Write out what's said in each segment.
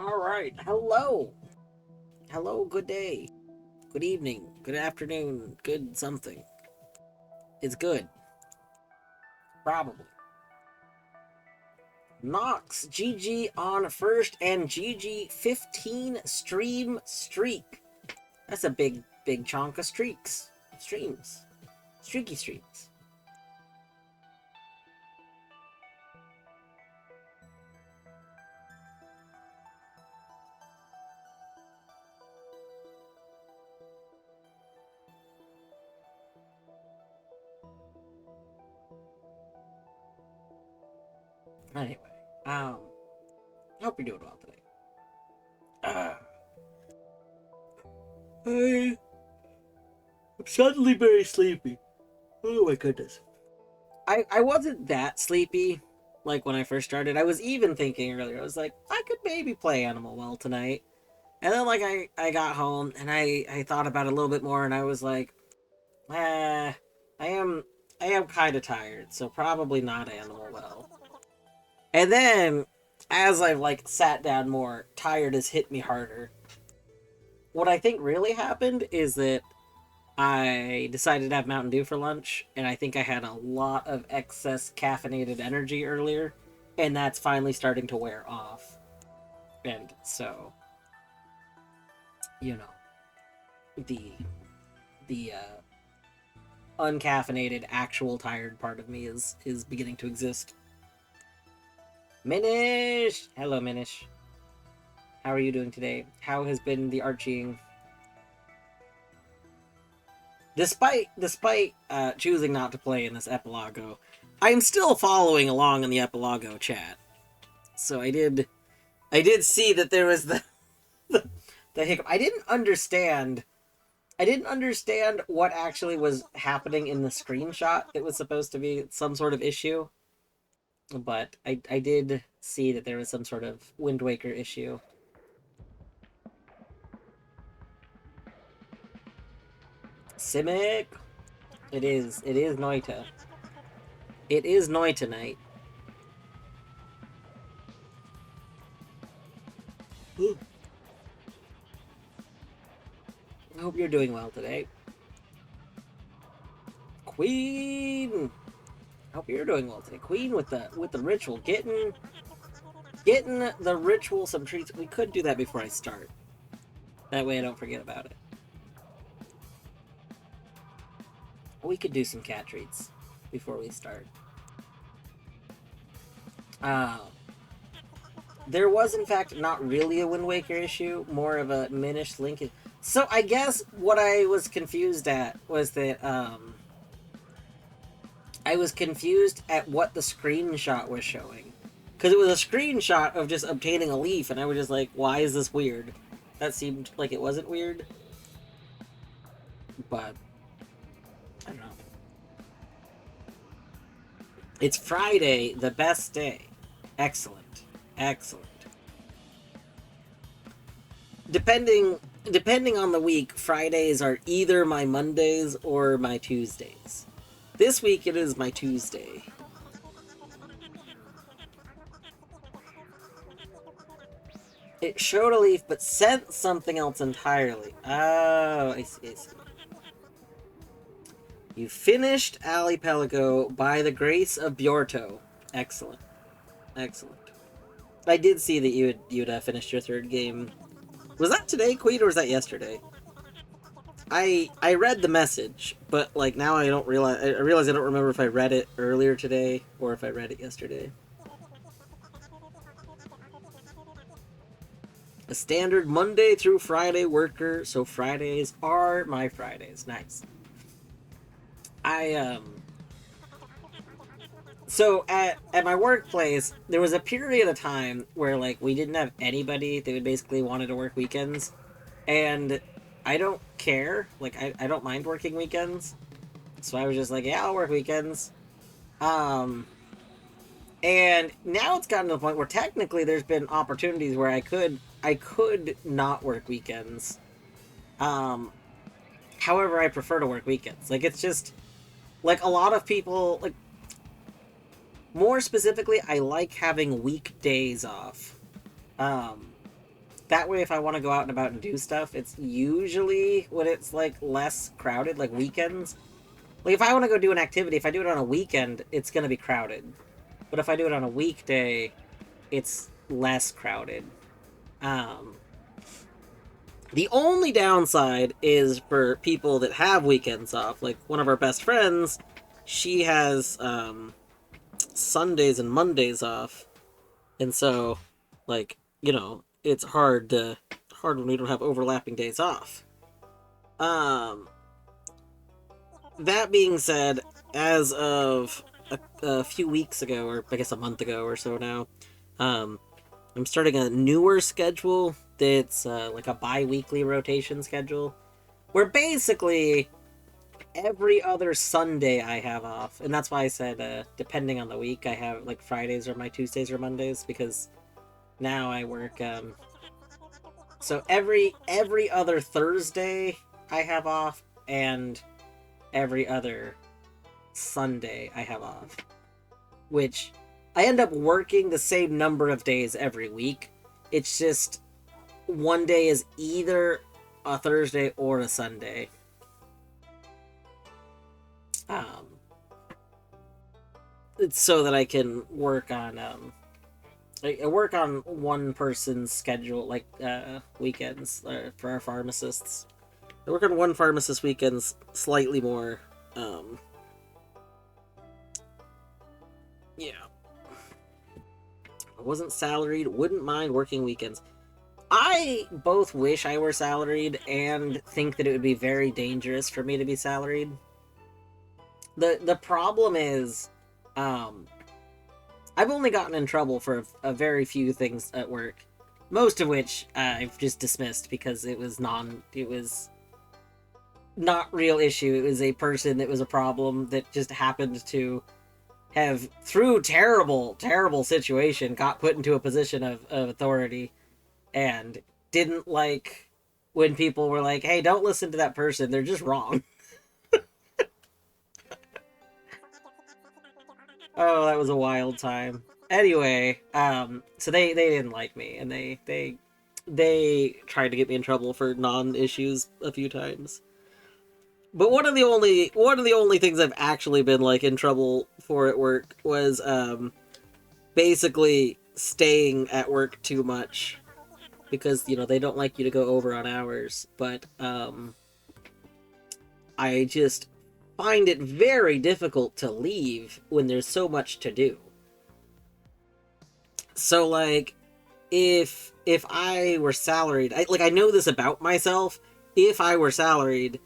All right. Hello. Hello. Good day. Good evening. Good afternoon. Good something. It's good. Probably. Nox. GG on first and GG 15 stream streak. That's a big chunk of streaks. Streams. Streaky streaks. Anyway. Um. I hope you're doing well today. Uh, I'm suddenly very sleepy. Oh my goodness. I wasn't that sleepy like when I first started. I was even thinking earlier, I was like, I could maybe play Animal Well tonight. And then like I got home and I thought about it a little bit more and I was like, I am I am kinda tired, so probably not Animal Well. And then as I've like sat down more, tired has hit me harder. What I think really happened is that I decided to have Mountain Dew for lunch, and I think I had a lot of excess caffeinated energy earlier, and that's finally starting to wear off. And so, you know, the uncaffeinated, actual tired part of me is beginning to exist. Minish, hello Minish. How are you doing today? How has been the arching? Despite choosing not to play in this epilogo, I'm still following along in the epilogo chat. So I did see that there was the hiccup. I didn't understand what actually was happening in the screenshot. It was supposed to be some sort of issue, but I did see that there was some sort of Wind Waker issue. Simic. It is Noita. It is Noita night. I hope you're doing well today. Queen. I hope you're doing well today. Queen with the ritual. Getting the ritual some treats. We could do that before I start. That way I don't forget about it. We could do some cat treats before we start. Uh, there was, in fact, not really a Wind Waker issue, more of a Minish Link. So I guess what I was confused at was that I was confused at what the screenshot was showing. Because it was a screenshot of just obtaining a leaf, and I was just like, why is this weird? That seemed like it wasn't weird. But, I don't know. It's Friday, the best day. Excellent. Excellent. Depending on the week, Fridays are either my Mondays or my Tuesdays. This week it is my Tuesday. It showed a leaf, but sent something else entirely. Oh, I see. You finished Archipelago by the grace of Bjorto. Excellent. Excellent. I did see that you'd finished your third game. Was that today, Queen, or was that yesterday? I read the message, but like now I realize I don't remember if I read it earlier today or if I read it yesterday. A standard Monday through Friday worker, so Fridays are my Fridays. Nice. So at my workplace, there was a period of time where like we didn't have anybody that would basically wanted to work weekends, and I don't care. Like I don't mind working weekends, so I was just like, yeah, I'll work weekends. Um, and now it's gotten to the point where technically there's been opportunities where I could not work weekends. Um, However, I prefer to work weekends. Like it's just like a lot of people like more specifically, I like having weekdays off. Um, that way if I want to go out and about and do stuff, it's usually when it's like less crowded, like weekends. Like if I want to go do an activity, if I do it on a weekend, it's gonna be crowded. But if I do it on a weekday, it's less crowded. Um, the only downside is for people that have weekends off. Like one of our best friends, she has Sundays and Mondays off, and so, like, it's hard when we don't have overlapping days off. Um, that being said, as of a few weeks ago, or I guess a month ago or so now, um, I'm starting a newer schedule that's like a bi-weekly rotation schedule, where basically every other Sunday I have off, and that's why I said depending on the week, I have like Fridays or my Tuesdays or Mondays, because now I work. So every other Thursday I have off, and every other Sunday I have off, which I end up working the same number of days every week. It's just one day is either a Thursday or a Sunday. It's so that I can work on I work on one person's schedule, like weekends for our pharmacists. I work on one pharmacist weekends slightly more. Yeah. I wasn't salaried, wouldn't mind working weekends. I both wish I were salaried and think that it would be very dangerous for me to be salaried. The problem is, I've only gotten in trouble for a very few things at work, most of which I've just dismissed because it was not real issue. It was a person that was a problem that just happened to have, through terrible situation, got put into a position of authority, and didn't like when people were like, hey, don't listen to that person, they're just wrong. Oh, that was a wild time. Anyway, so they didn't like me, and they tried to get me in trouble for non-issues a few times. But one of the only things I've actually been like in trouble for at work was basically staying at work too much, because they don't like you to go over on hours. But I just find it very difficult to leave when there's so much to do. So like if I were salaried, I know this about myself. If I were salaried,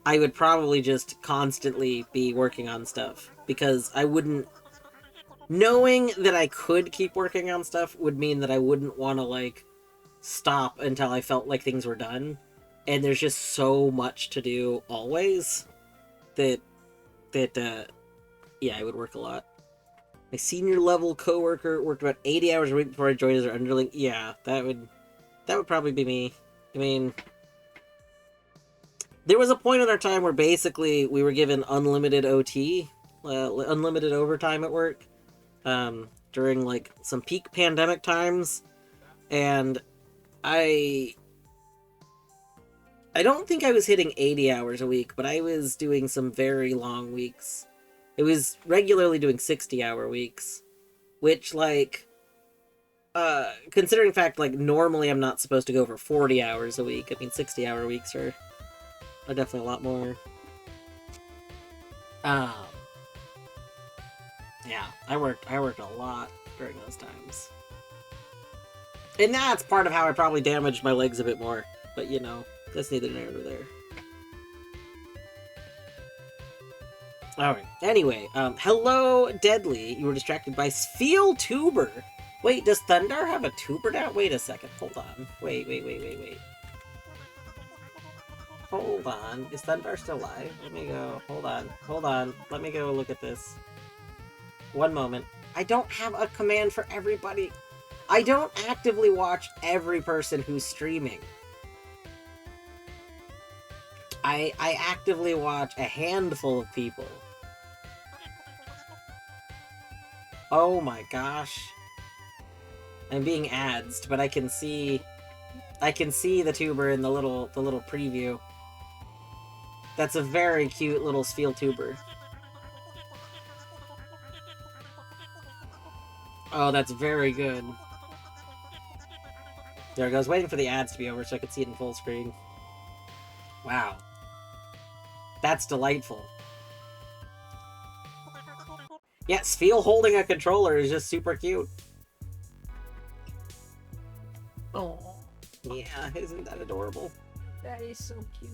I would probably just constantly be working on stuff, because I wouldn't, knowing that I could keep working on stuff would mean that I wouldn't want to like stop until I felt like things were done. And there's just so much to do always that yeah, I would work a lot. My senior level coworker worked about 80 hours a week before I joined as our underling. Yeah, that would probably be me. I mean, there was a point in our time where basically we were given unlimited OT, unlimited overtime at work, during like some peak pandemic times, and I don't think I was hitting 80 hours a week, but I was doing some very long weeks. It was regularly doing 60-hour weeks, which, like, considering fact, like, normally I'm not supposed to go over 40 hours a week. I mean, 60-hour weeks are definitely a lot more. Yeah, I worked a lot during those times. And that's part of how I probably damaged my legs a bit more. But, that's neither here nor there. Alright, anyway, hello, Deadly. You were distracted by Sfeel Tuber. Wait, does Thundar have a tuber now? Wait a second, hold on. Wait. Hold on, is Thundar still alive? Let me go, hold on. Let me go look at this. One moment. I don't have a command for everybody. I don't actively watch every person who's streaming. I actively watch a handful of people. Oh my gosh. I'm being adsed, but I can see I can see the tuber in the little preview. That's a very cute little Spheal tuber. Oh, that's very good. There it goes. Waiting for the ads to be over so I could see it in full screen. Wow. That's delightful. Yeah, Spheal holding a controller is just super cute. Oh. Yeah, isn't that adorable? That is so cute.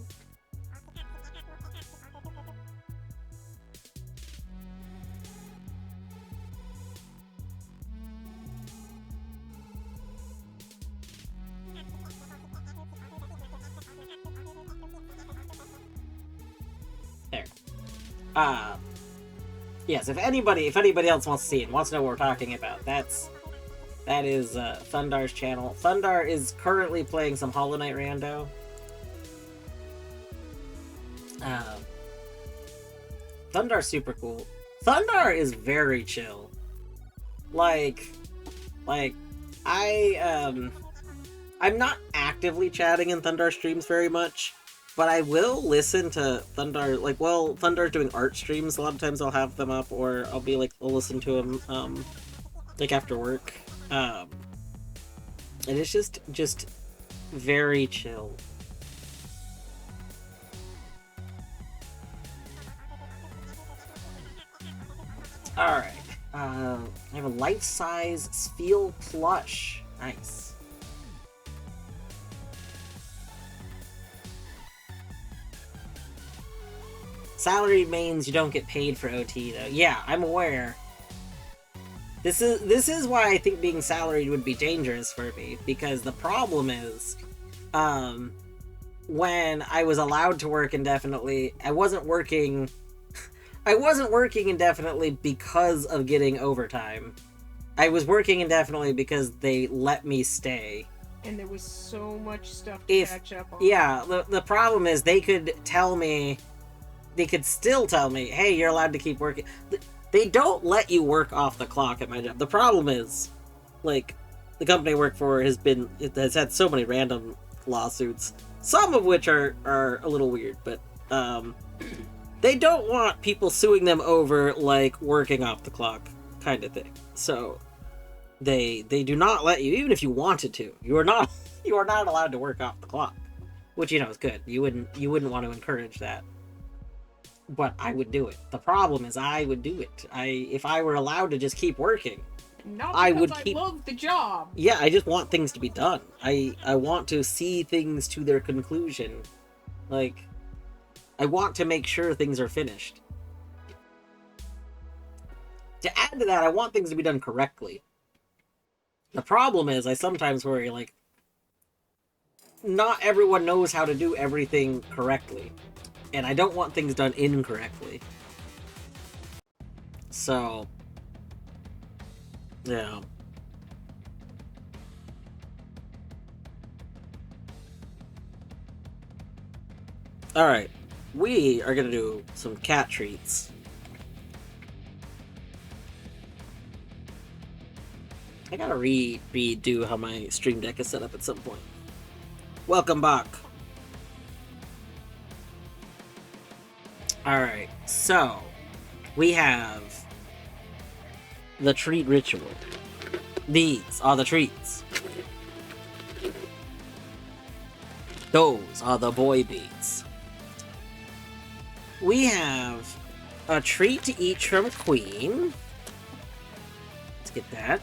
There. Yes, if anybody else wants to see it, wants to know what we're talking about, that is Thundar's channel. Thundar is currently playing some Hollow Knight Rando. Thundar's super cool. Thundar is very chill. Like I'm not actively chatting in Thundar streams very much, but I will listen to Thundar, like, well, Thundar's doing art streams, a lot of times I'll have them up, or I'll be like, I'll listen to him, like, after work, and it's just very chill. Alright, I have a life-size Spheal plush. Nice. Salary means you don't get paid for OT, though. Yeah, I'm aware. This is why I think being salaried would be dangerous for me, because the problem is, when I was allowed to work indefinitely, I wasn't working indefinitely because of getting overtime. I was working indefinitely because they let me stay. And there was so much stuff to catch up on. Yeah, the problem is they could still tell me, hey, you're allowed to keep working. They don't let you work off the clock at my job. The problem is, like, the company I work for has had so many random lawsuits, some of which are a little weird, but they don't want people suing them over, like, working off the clock kind of thing. So they do not let you, even if you wanted to. You are not allowed to work off the clock, which, you know, is good. You wouldn't want to encourage that. But I would do it. The problem is I would do it. If I were allowed to just keep working, I love the job. Yeah, I just want things to be done. I want to see things to their conclusion. Like, I want to make sure things are finished. To add to that, I want things to be done correctly. The problem is I sometimes worry, like, not everyone knows how to do everything correctly. And I don't want things done incorrectly. So, yeah. Alright, we are gonna do some cat treats. I gotta redo how my Stream Deck is set up at some point. Welcome back. Alright, so we have the treat ritual. These are the treats. Those are the boy beats. We have a treat to each from Queen. Let's get that.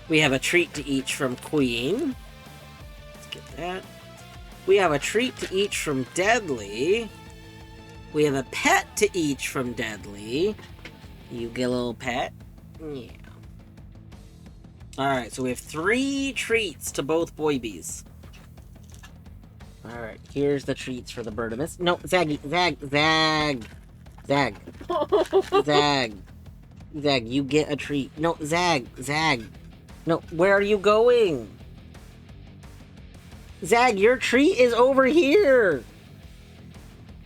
We have a treat to each from Queen. Let's get that. We have a treat to each from Deadly. We have a pet to each from Deadly. You get a little pet? Yeah. Alright, so we have 3 treats to both boybies. Alright, here's the treats for the Birdimus. No, Zag. Zag, you get a treat. No, Zag. No, where are you going? Zag, your treat is over here!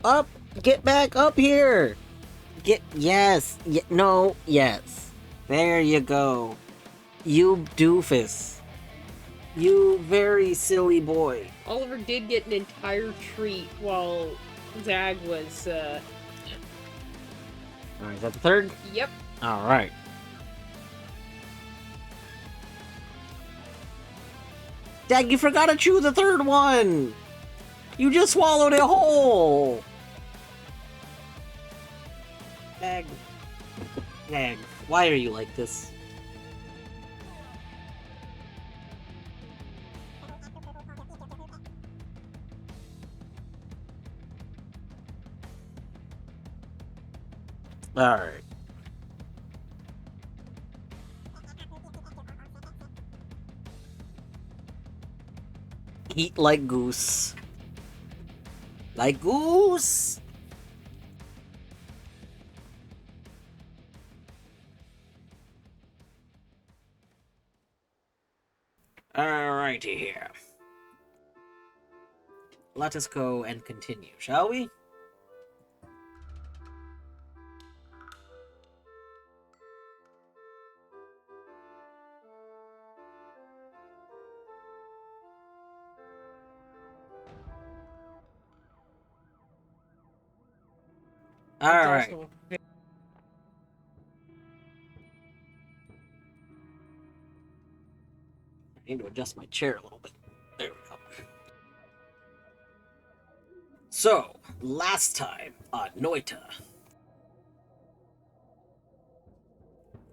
Up! Get back up here! Yes. Yes. There you go. You doofus. You very silly boy. Oliver did get an entire treat while Zag was, Alright, is that the third? Yep. Alright. Dag, you forgot to chew the third one! You just swallowed it whole! Dag. Dag, why are you like this? Alright. Eat like goose. Like goose! Alrighty here. Let us go and continue, shall we? Alright. I need to adjust my chair a little bit. There we go. So, last time on Noita.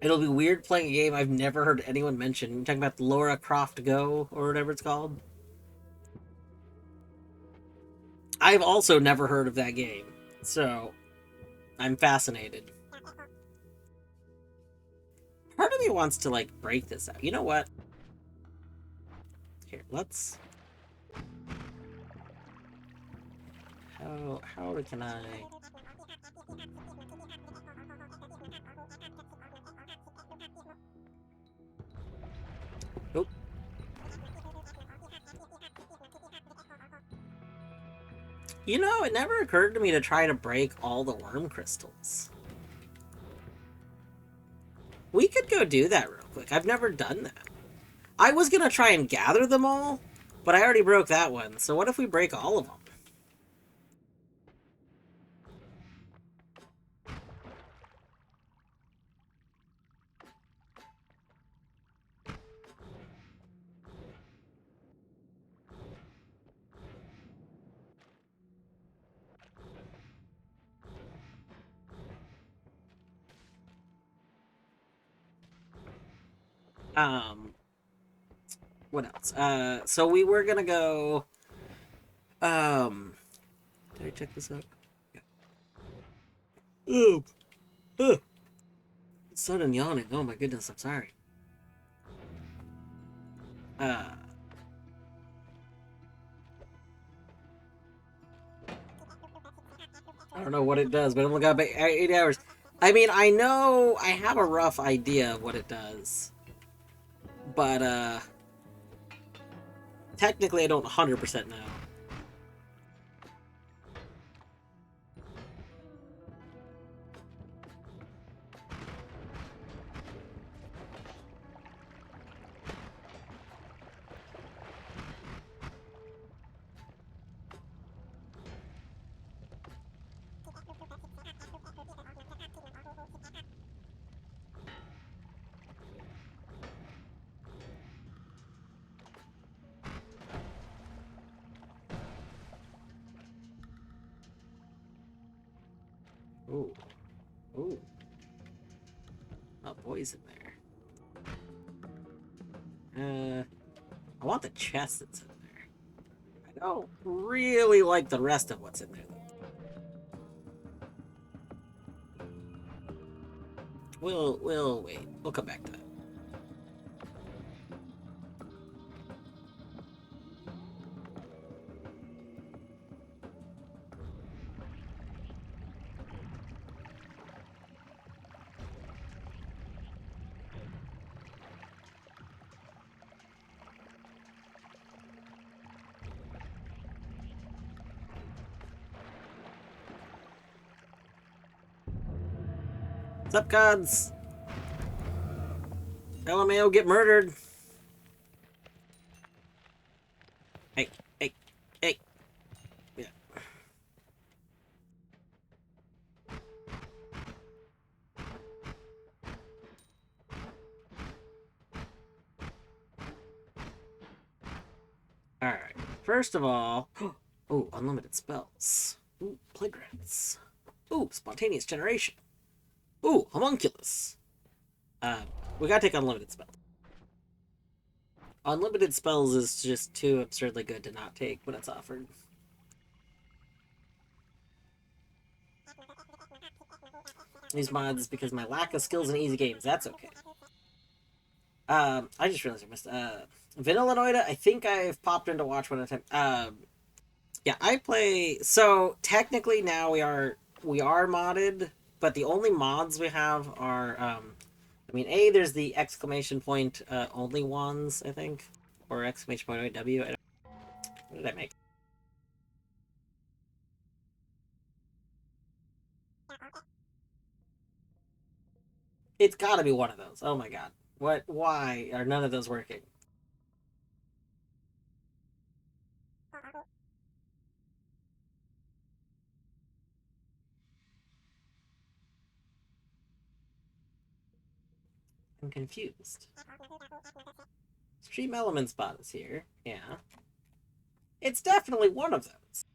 It'll be weird playing a game I've never heard anyone mention. I'm talking about Lara Croft Go, or whatever it's called. I've also never heard of that game, so I'm fascinated. Part of me wants to, like, break this out. You know what? Here, let's... How can I... Oop. You know, it never occurred to me to try to break all the worm crystals. We could go do that real quick. I've never done that. I was gonna try and gather them all, but I already broke that one. So what if we break all of them? What else? So we were gonna go... Did I check this out? Yeah. Oh! It's sudden yawning. Oh my goodness, I'm sorry. I don't know what it does, but it only got 8 hours. I mean, I know I have a rough idea of what it does. But, technically I don't 100% know. Ooh. Ooh. Oh, boy's in there. I want the chest that's in there. I don't really like the rest of what's in there, though. We'll wait. We'll come back to that. What's up, gods? LMAO get murdered. First of all, oh, unlimited spells. Ooh, plagrants. Ooh, spontaneous generation. Ooh, homunculus. We gotta take unlimited spells. Unlimited spells is just too absurdly good to not take when it's offered. These mods because my lack of skills in easy games. That's okay. I just realized I missed. Vanilla Noita. I think I've popped into watch one at a time. Yeah, I play. So technically now we are modded, but the only mods we have are. I mean, there's the exclamation point only ones, I think, or exclamation point OW. What did I make? It's got to be one of those. Oh my god. What? Why are none of those working? I'm confused. Stream Element Spot is here. Yeah. It's definitely one of those.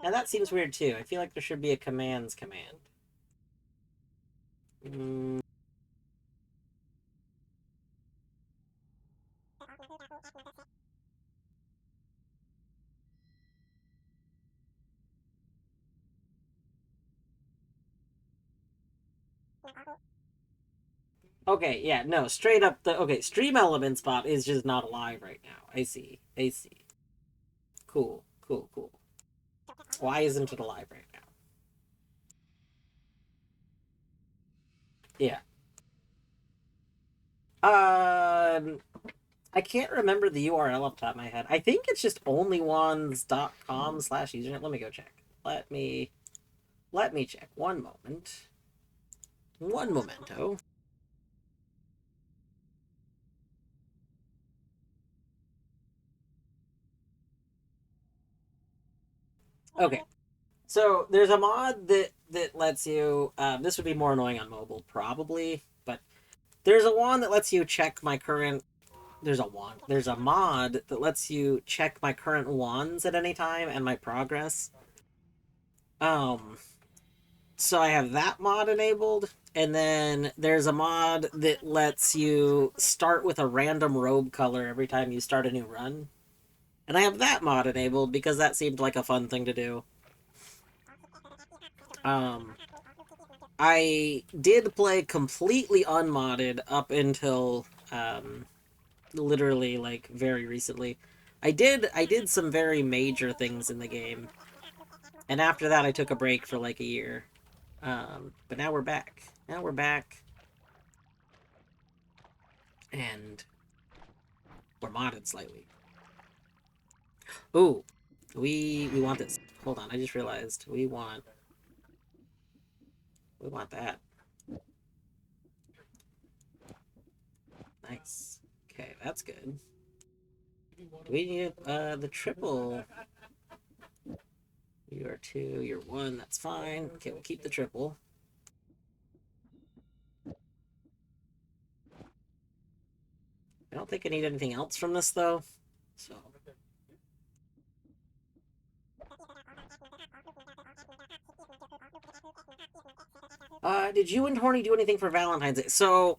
And that seems weird too. I feel like there should be a commands command. Mm. Okay, yeah, no, straight up okay, Stream Element Spot is just not alive right now. I see. I see. Cool, cool, cool. Why isn't it alive right now? Yeah. I can't remember the URL off the top of my head. I think it's just onlyones.com/username. Let me go check. Let me check. One moment. One momento. Okay. So there's a mod that lets you. This would be more annoying on mobile, probably, but there's a one that lets you check my current. There's a one. There's a mod that lets you check my current wands at any time and my progress. Um, so I have that mod enabled, and then there's a mod that lets you start with a random robe color every time you start a new run. And I have that mod enabled because that seemed like a fun thing to do. Um, I did play completely unmodded up until literally like very recently. I did some very major things in the game, and after that I took a break for like a year. But now we're back. Now we're back, and we're modded slightly. Ooh, we want this. Hold on, I just realized we want that. Nice. Okay, that's good. We need the triple. You are 2, you're 1, that's fine. Okay, we'll keep the triple. I don't think I need anything else from this, though. So. Did you and Horny do anything for Valentine's Day? So,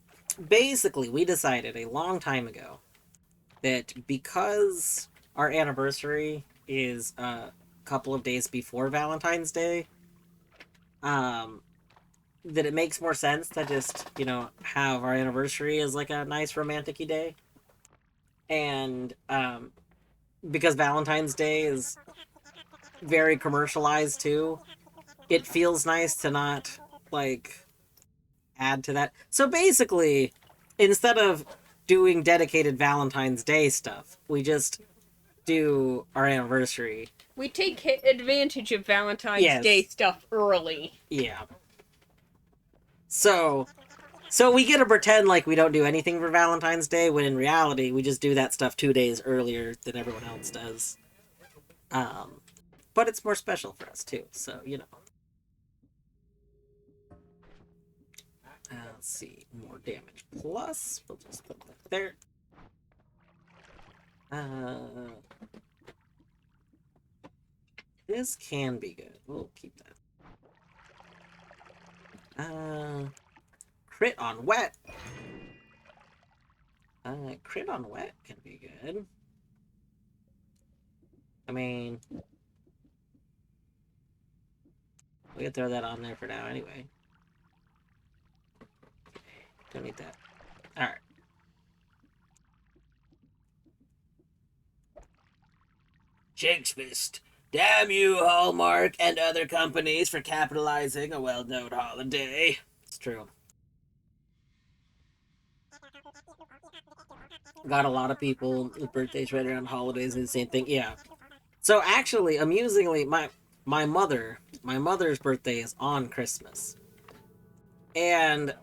basically, we decided a long time ago that because our anniversary is a couple of days before Valentine's Day, that it makes more sense to just, have our anniversary as like a nice romantic-y day. And, because Valentine's Day is very commercialized too, it feels nice to not, like, add to that. So basically, instead of doing dedicated Valentine's Day stuff, we just do our anniversary. We take advantage of Valentine's Day stuff early. Yeah. So we get to pretend like we don't do anything for Valentine's Day, when in reality, we just do that stuff 2 days earlier than everyone else does. but it's more special for us too. So you know. Let's see, more damage plus. We'll just put that there. This can be good. We'll keep that. Crit on wet. Crit on wet can be good. I mean, we could throw that on there for now anyway. Don't need that. Alright. Jake's Fist. Damn you, Hallmark and other companies for capitalizing a well-known holiday. It's true. Got a lot of people with birthdays right around holidays and the same thing. Yeah. So actually, amusingly, my mother's birthday is on Christmas. And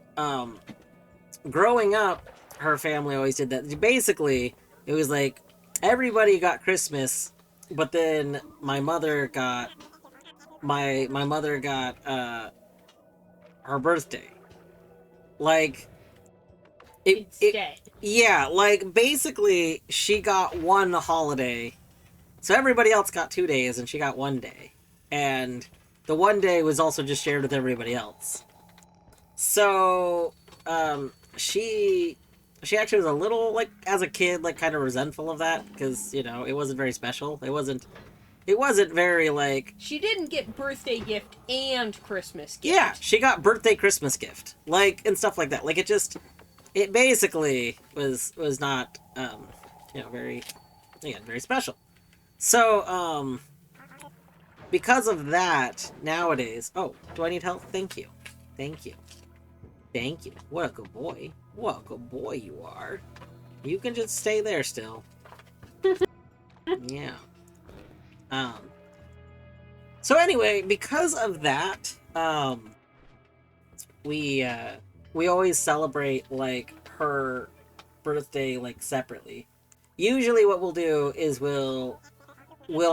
growing up, her family always did that. Basically, it was like everybody got Christmas, but then my mother got her birthday. Like Instead. yeah, like basically she got one holiday. So everybody else got 2 days and she got 1 day. And the 1 day was also just shared with everybody else. So she actually was a little, like, as a kid, like, kind of resentful of that because, you know, it wasn't very special. It wasn't very, like, She didn't get birthday gift and Christmas gift. yeah, she got birthday Christmas gift, like, and stuff like that. Like, it basically was not you know, very, again, very special. So because of that, nowadays, oh, do I need help? Thank you. What a good boy. What a good boy you are. You can just stay there still. Yeah. So anyway, because of that, we always celebrate, like, her birthday, like, separately. Usually what we'll do is we'll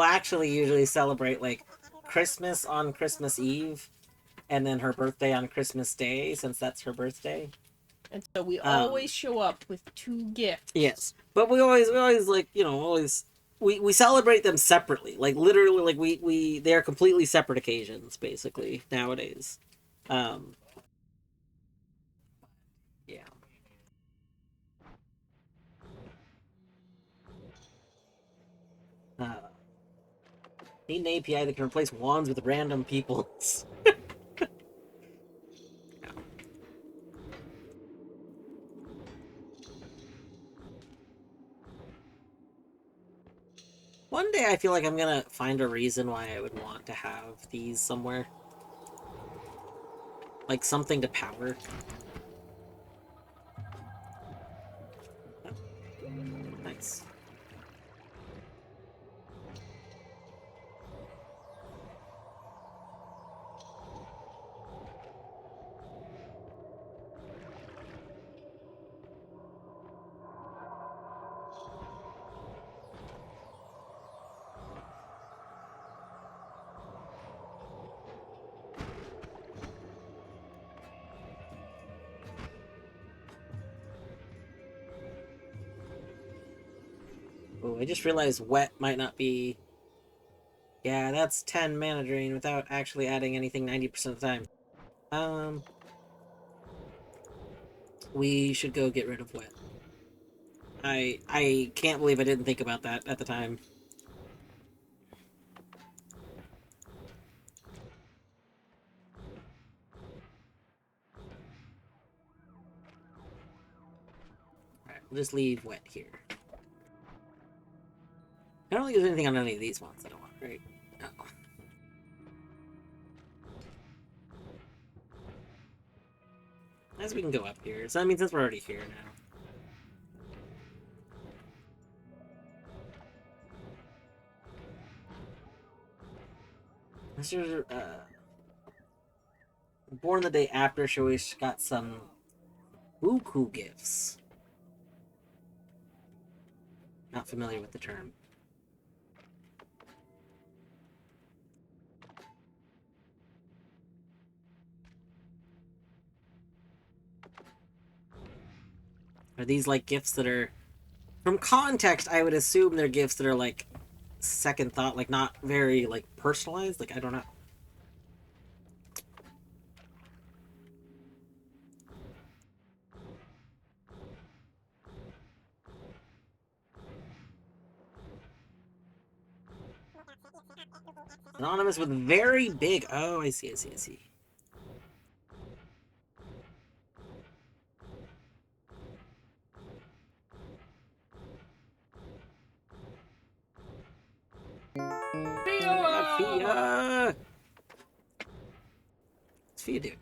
actually usually celebrate, like, Christmas on Christmas Eve and then her birthday on Christmas Day, since that's her birthday. And so we always show up with 2 gifts. Yes, but we always like, you know, always we celebrate them separately. Like, literally, like, we they are completely separate occasions basically nowadays. Yeah. Uh, Need an API that can replace wands with random peoples. One day I feel like I'm gonna find a reason why I would want to have these somewhere. Like something to power. Nice. Oh, I just realized wet might not be... Yeah, that's 10 mana drain without actually adding anything 90% of the time. We should go get rid of wet. I can't believe I didn't think about that at the time. Alright, we'll just leave wet here. I don't think there's anything on any of these ones I don't want, right? Oh. As we can go up here. So that means since we're already here now. Mr. Born the day after, she always got some buku gifts. Not familiar with the term. Are these like gifts that are, from context, I would assume they're gifts that are like second thought, like not very like personalized. Like I don't know. Anonymous with very big. Oh, I see. I see. I see. Fia! What's Fia doing?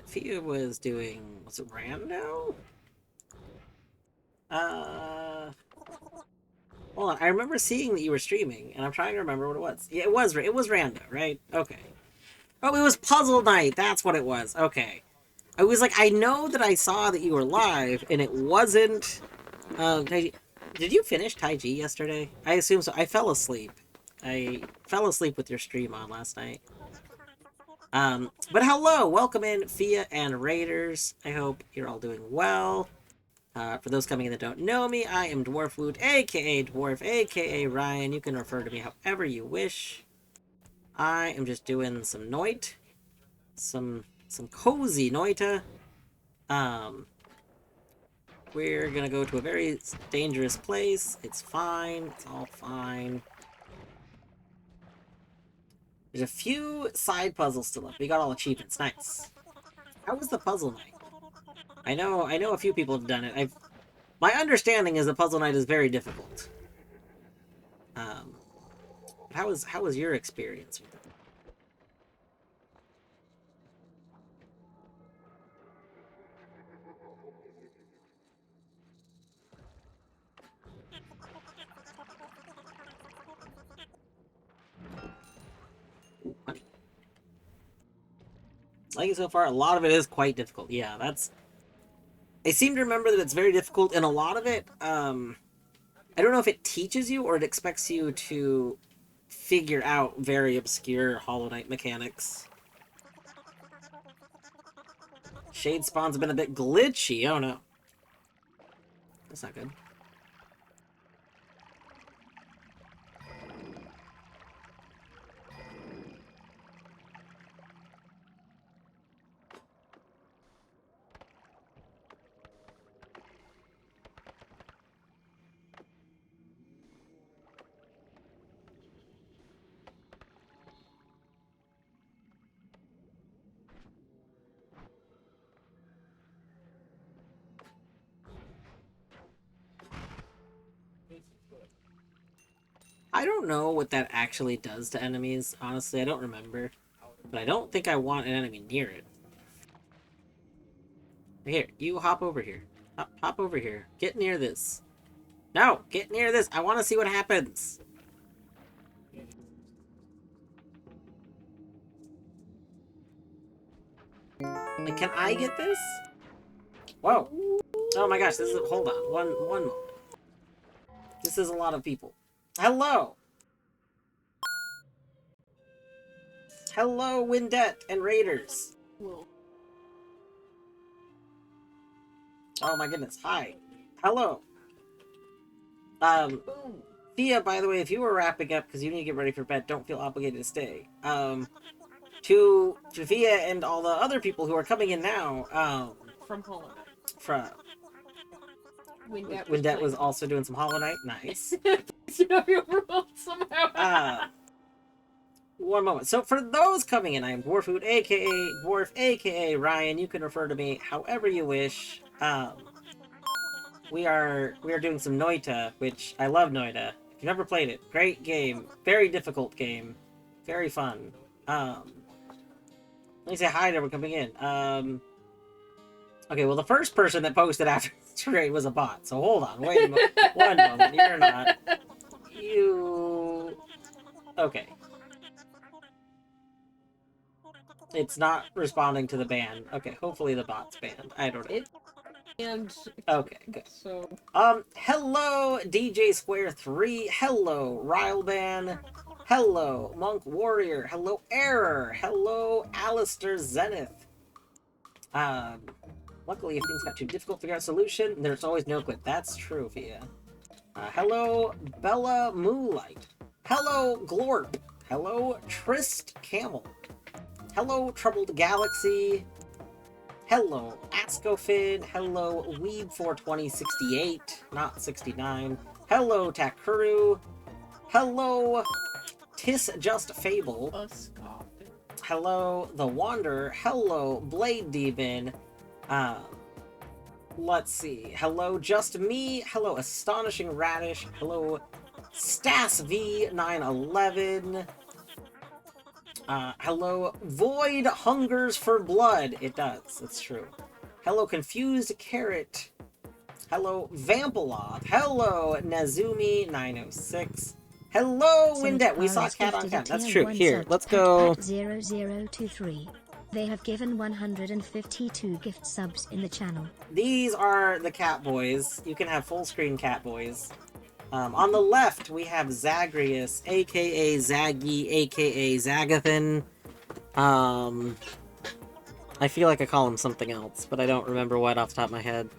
Fia was doing. Was it rando? Hold on. I remember seeing that you were streaming, and I'm trying to remember what it was. Yeah, it was rando, right? Okay. Oh, it was puzzle night. That's what it was. Okay. I was like, I know that I saw that you were live, and it wasn't. Did you finish Taiji yesterday? I assume so. I fell asleep. I fell asleep with your stream on last night. But hello, welcome in, Fia and Raiders. I hope you're all doing well. For those coming in that don't know me, I am Dwarfwoot, aka Dwarf, aka Ryan. You can refer to me however you wish. I am just doing some Noit, some cozy Noita. We're gonna go to a very dangerous place. It's fine. It's all fine. There's a few side puzzles still up. We got all achievements. Nice. How was the puzzle night? I know a few people have done it. My understanding is the puzzle night is very difficult. How was your experience with it? Like it so far, a lot of it is quite difficult. Yeah, that's. I seem to remember that it's very difficult, and a lot of it, I don't know if it teaches you or it expects you to figure out very obscure Hollow Knight mechanics. Shade spawn's been a bit glitchy. Oh no. That's not good. I don't know what that actually does to enemies. Honestly, I don't remember. But I don't think I want an enemy near it. Here, you hop over here. Hop over here. Get near this. No, get near this. I want to see what happens. Like, can I get this? Whoa. Oh my gosh, this is... Hold on. One moment. This is a lot of people. Hello! Hello, Windette and Raiders. Whoa. Oh my goodness. Hi. Hello. Boom. Thea, by the way, if you were wrapping up because you need to get ready for bed, don't feel obligated to stay. To Thea and all the other people who are coming in now, From Hollow Knight. from Windette was also doing some Hollow Knight. Nice. Somehow. One moment. So for those coming in, I am Dwarfwoot, aka Dwarf, aka Ryan. You can refer to me however you wish. We are doing some Noita, which I love Noita. If you've never played it, great game, very difficult game, very fun. Let me say hi to everyone coming in. Okay, well the first person that posted after the trade was a bot. So hold on, wait a moment. One moment. You're not. You. Okay. It's not responding to the ban. Okay, hopefully the bot's banned. I don't know. And okay, good. So hello DJ Square 3. Hello Ryleban. Hello Monk Warrior. Hello Error. Hello Alistair Zenith. Luckily, if things got too difficult to figure out a solution, there's always no quit. That's true, Via. Hello, Bella Moonlight. Hello, Glorp. Hello, Trist Camel. Hello, Troubled Galaxy. Hello, Ascofin. Hello, Weeb42068, not 69. Hello, Takuru. Hello, Tis Just Fable. Hello, The Wanderer. Hello, Blade Demon. Let's see. Hello, Just Me. Hello, Astonishing Radish. Hello, Stas V911. Hello, Void Hungers for Blood. It does. It's true. Hello, Confused Carrot. Hello, Vampaloth. Hello, Nazumi906. Hello, Windet. We saw Cat on Cat. That's true. Here, let's go. 0023. They have given 152 gift subs in the channel. These are the cat boys. You can have full screen cat boys. On the left, we have Zagreus, aka Zaggy, aka Zagathan. I feel like I call him something else, but I don't remember what off the top of my head.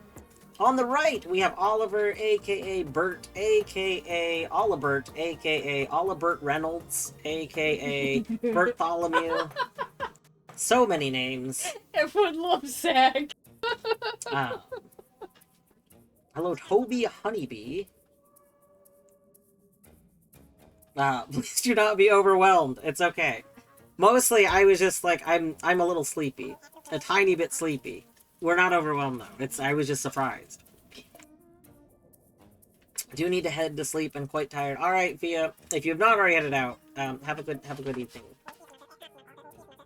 On the right, we have Oliver, aka Bert, aka Olibert, aka Olibert Reynolds, aka Bartholomew. So many names. Everyone loves Zag. Hello, Toby Honeybee. Please do not be overwhelmed. It's okay. Mostly, I was just like, I'm a little sleepy. A tiny bit sleepy. We're not overwhelmed, though. I was just surprised. Do need to head to sleep and quite tired. Alright, Via, if you have not already headed out, have a good evening.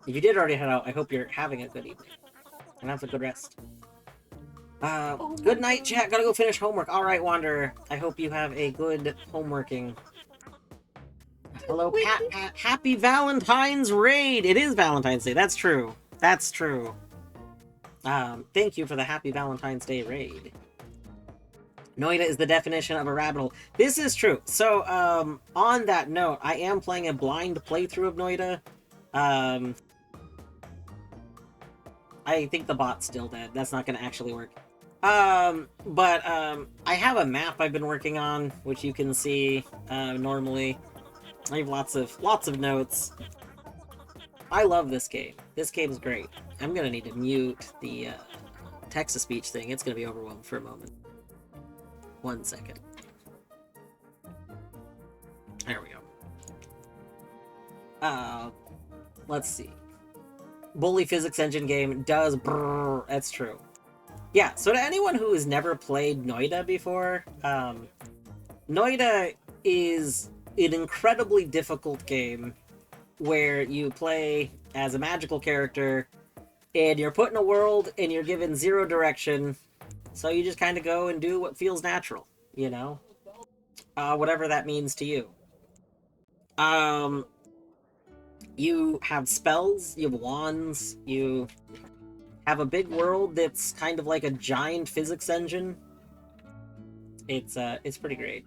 If you did already head out, I hope you're having a good evening. And have a good rest. Good night, chat. Gotta go finish homework. Alright, Wanderer. I hope you have a good homeworking. Hello, Pat. Happy Valentine's Raid! It is Valentine's Day. That's true. That's true. Thank you for the Happy Valentine's Day raid. Noita is the definition of a rabbit hole. This is true. So, on that note, I am playing a blind playthrough of Noita. I think the bot's still dead. That's not gonna actually work. I have a map I've been working on, which you can see, normally. I have lots of notes. I love this game. This game's great. I'm gonna need to mute the, text-to-speech thing. It's gonna be overwhelmed for a moment. 1 second. There we go. Let's see. Bully physics engine game does brrr. That's true. Yeah, so to anyone who has never played Noita before, Noita is an incredibly difficult game where you play as a magical character and you're put in a world and you're given zero direction, so you just kind of go and do what feels natural, you know? Whatever that means to you. You have spells, you have wands, you have a big world that's kind of like a giant physics engine. It's pretty great.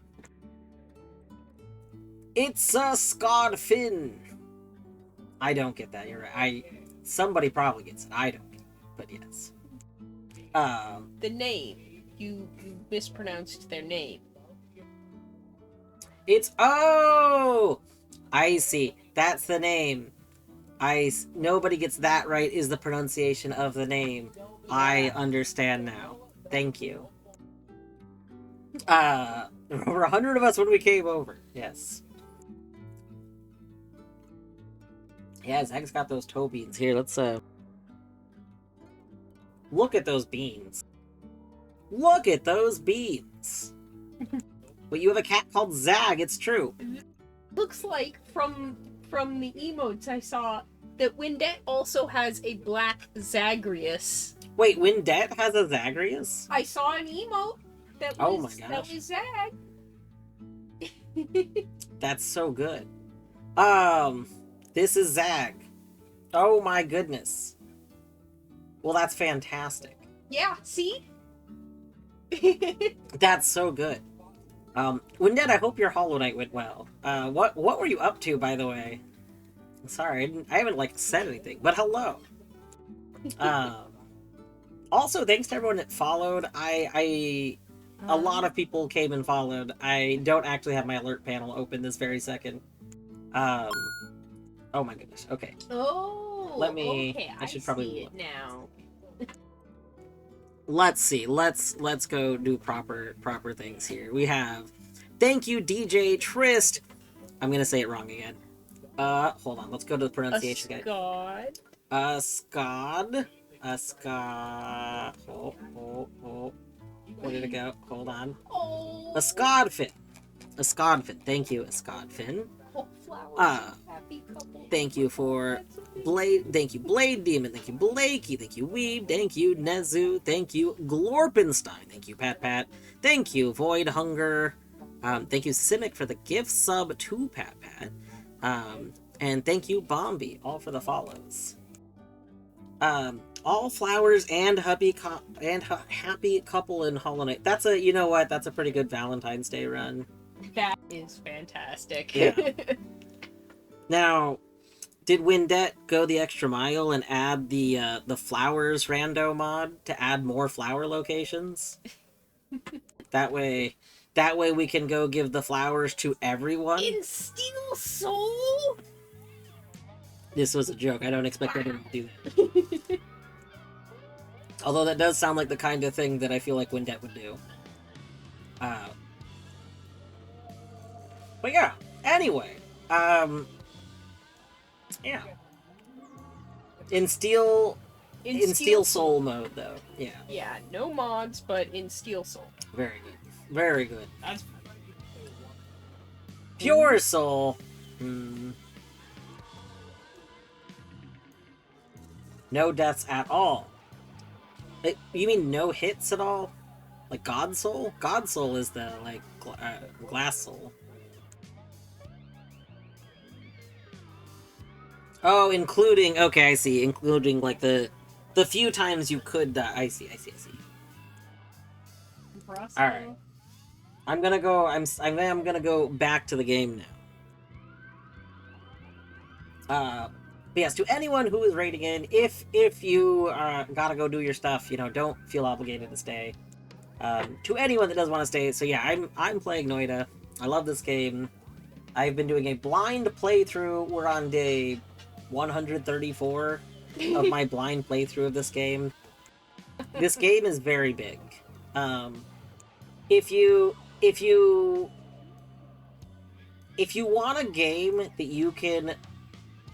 It's a Scod Finn! I don't get that, you're right. Somebody probably gets it, I don't get it, but yes. The name. You mispronounced their name. It's... Oh! I see. That's the name. Nobody gets that right is the pronunciation of the name. I understand now. Thank you. There were over 100 of us when we came over. Yes. Yeah, Zach's got those toe beans. Here, let's, look at those beans. Look at those beans! But you have a cat called Zag, it's true. Looks like, from the emotes I saw, that Windet also has a black Zagreus. Wait, Windet has a Zagreus? I saw an emote that was, oh my gosh. that was Zag. That's so good. This is Zag. Oh my goodness. Well, that's fantastic. Yeah, see? That's so good. Windet, I hope your Hollow Knight went well. What were you up to, by the way? Sorry, I haven't, like, said anything, but hello. Also, thanks to everyone that followed. A lot of people came and followed. I don't actually have my alert panel open this very second. Oh my goodness. Okay. Oh, Let me. Okay, I should probably see look. it now. Let's see. Let's go do proper things here. We have. Thank you, DJ Trist. I'm gonna say it wrong again. Hold on. Let's go to the pronunciation guide. God. Scod. Scod. Oh. Where did it go? Hold on. Oh. A Scodfin. A Scodfin. Thank you, a Scodfin. Happy couple. Thank you for Blade. Thank you, Blade Demon. Thank you, Blakey. Thank you, Weeb. Thank you, Nezu. Thank you, Glorpenstein. Thank you, Pat. Thank you, Void Hunger. Thank you, Simic, for the gift sub to Pat. And thank you, Bombi, all for the follows. All flowers and happy couple in Hollow Knight. That's a, you know what? That's a pretty good Valentine's Day run. That is fantastic. Yeah. Now, did Windet go the extra mile and add the flowers rando mod to add more flower locations? That way we can go give the flowers to everyone. In Steel Soul? This was a joke. I don't expect anyone to do that. Although that does sound like the kind of thing that I feel like Windet would do. But yeah. Anyway, yeah. In Steel Soul mode, though. Yeah. Yeah, no mods, but in Steel Soul. Very good. Very good. That's Pure Soul. No deaths at all. You mean no hits at all? Like God Soul? God Soul is the, like, Glass Soul. Oh, including... Okay, I see. Including, like, the few times you could die. I see. Alright. I'm gonna go back to the game now. But yes, to anyone who is raiding in, if you gotta go do your stuff, you know, don't feel obligated to stay. To anyone that does want to stay, so yeah, I'm playing Noita. I love this game. I've been doing a blind playthrough. We're on day 134 of my blind playthrough of this game. This game is very big. If you want a game that you can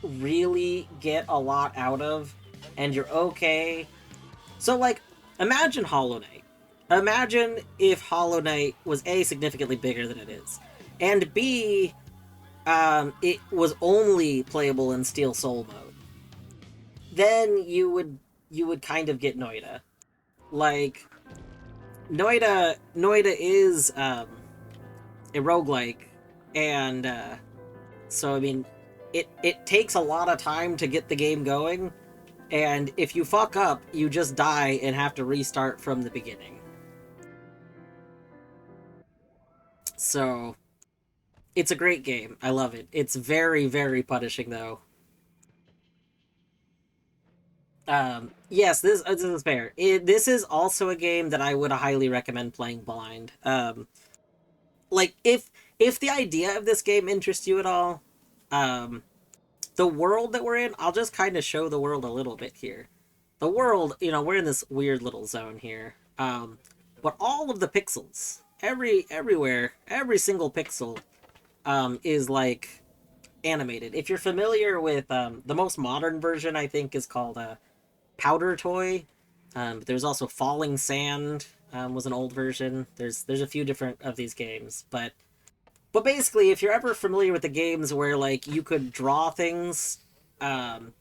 really get a lot out of, and you're okay. So, like, imagine Hollow Knight. Imagine if Hollow Knight was A, significantly bigger than it is, and B, it was only playable in Steel Soul mode. Then you would kind of get Noita. Like, Noita is a roguelike, and so I mean, it takes a lot of time to get the game going, and if you fuck up, you just die and have to restart from the beginning. So, it's a great game. I love it. It's very, very punishing, though. Yes, this is fair. This is also a game that I would highly recommend playing blind. Like, if the idea of this game interests you at all, the world that we're in, I'll just kind of show the world a little bit here. The world, you know, we're in this weird little zone here. But all of the pixels, everywhere, every single pixel, is, like, animated. If you're familiar with, the most modern version, I think, is called, Powder Toy. But there's also Falling Sand, was an old version. There's a few different of these games, but basically, if you're ever familiar with the games where, like, you could draw things, and,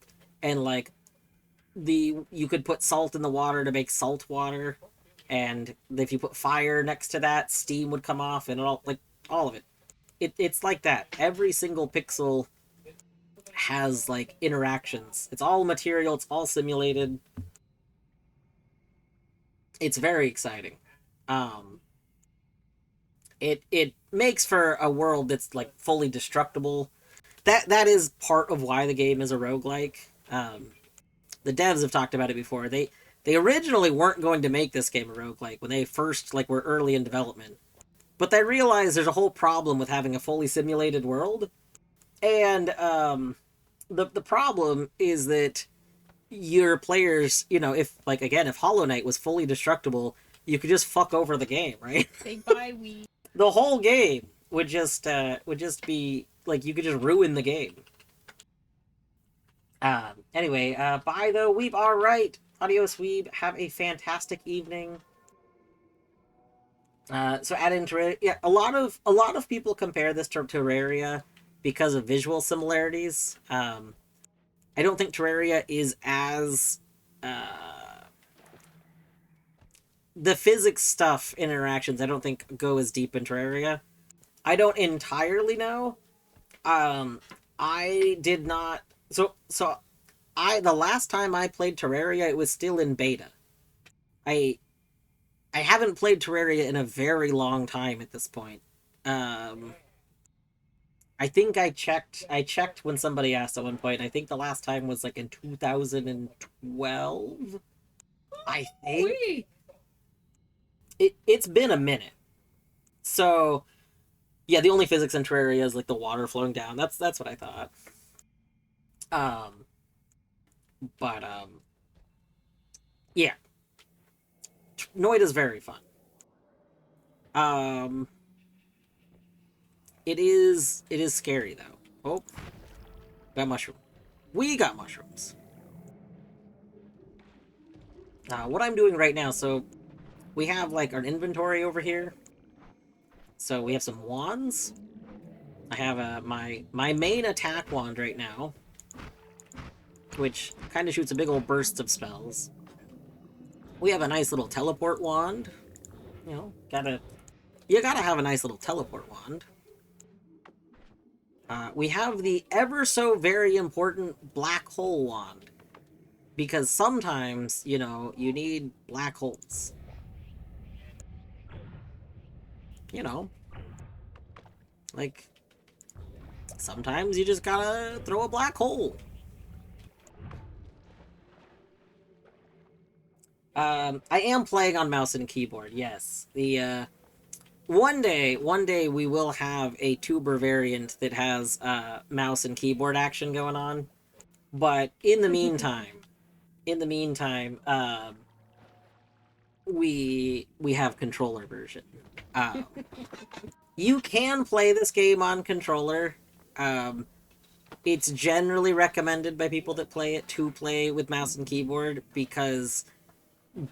like, you could put salt in the water to make salt water, and if you put fire next to that, steam would come off, and all of it. It's like that. Every single pixel has, like, interactions. It's all material, it's all simulated. It's very exciting. It makes for a world that's, like, fully destructible. That is part of why the game is a roguelike. The devs have talked about it before. They They originally weren't going to make this game a roguelike when they first, like, were early in development. But they realized there's a whole problem with having a fully simulated world. And, the problem is that your players, you know, if, like, again, if Hollow Knight was fully destructible, you could just fuck over the game, right? They buy weed. The whole game would just be, like, you could just ruin the game. Anyway, bye though, Weeb, alright. Adios, Weeb, have a fantastic evening. So add in Terraria, yeah, a lot of people compare this to Terraria because of visual similarities. I don't think Terraria is as the physics stuff interactions. I don't think go as deep in Terraria. I don't entirely know. I did not. So the last time I played Terraria, it was still in beta. I haven't played Terraria in a very long time at this point. I think I checked when somebody asked at one point. I think the last time was like in 2012. I think Wee. it's been a minute. So yeah, the only physics in Terraria is like the water flowing down. That's what I thought. But yeah. Noita's very fun. It is scary though. Oh, got mushroom. We got mushrooms. What I'm doing right now, so we have like our inventory over here. So we have some wands. I have my main attack wand right now, which kind of shoots a big old burst of spells. We have a nice little teleport wand. You know, you gotta have a nice little teleport wand. We have the ever so very important black hole wand. Because sometimes, you know, you need black holes. You know. Like, sometimes you just gotta throw a black hole. I am playing on mouse and keyboard, yes. The, one day we will have a tuber variant that has, mouse and keyboard action going on. But in the meantime, we have controller version. You can play this game on controller. It's generally recommended by people that play it to play with mouse and keyboard because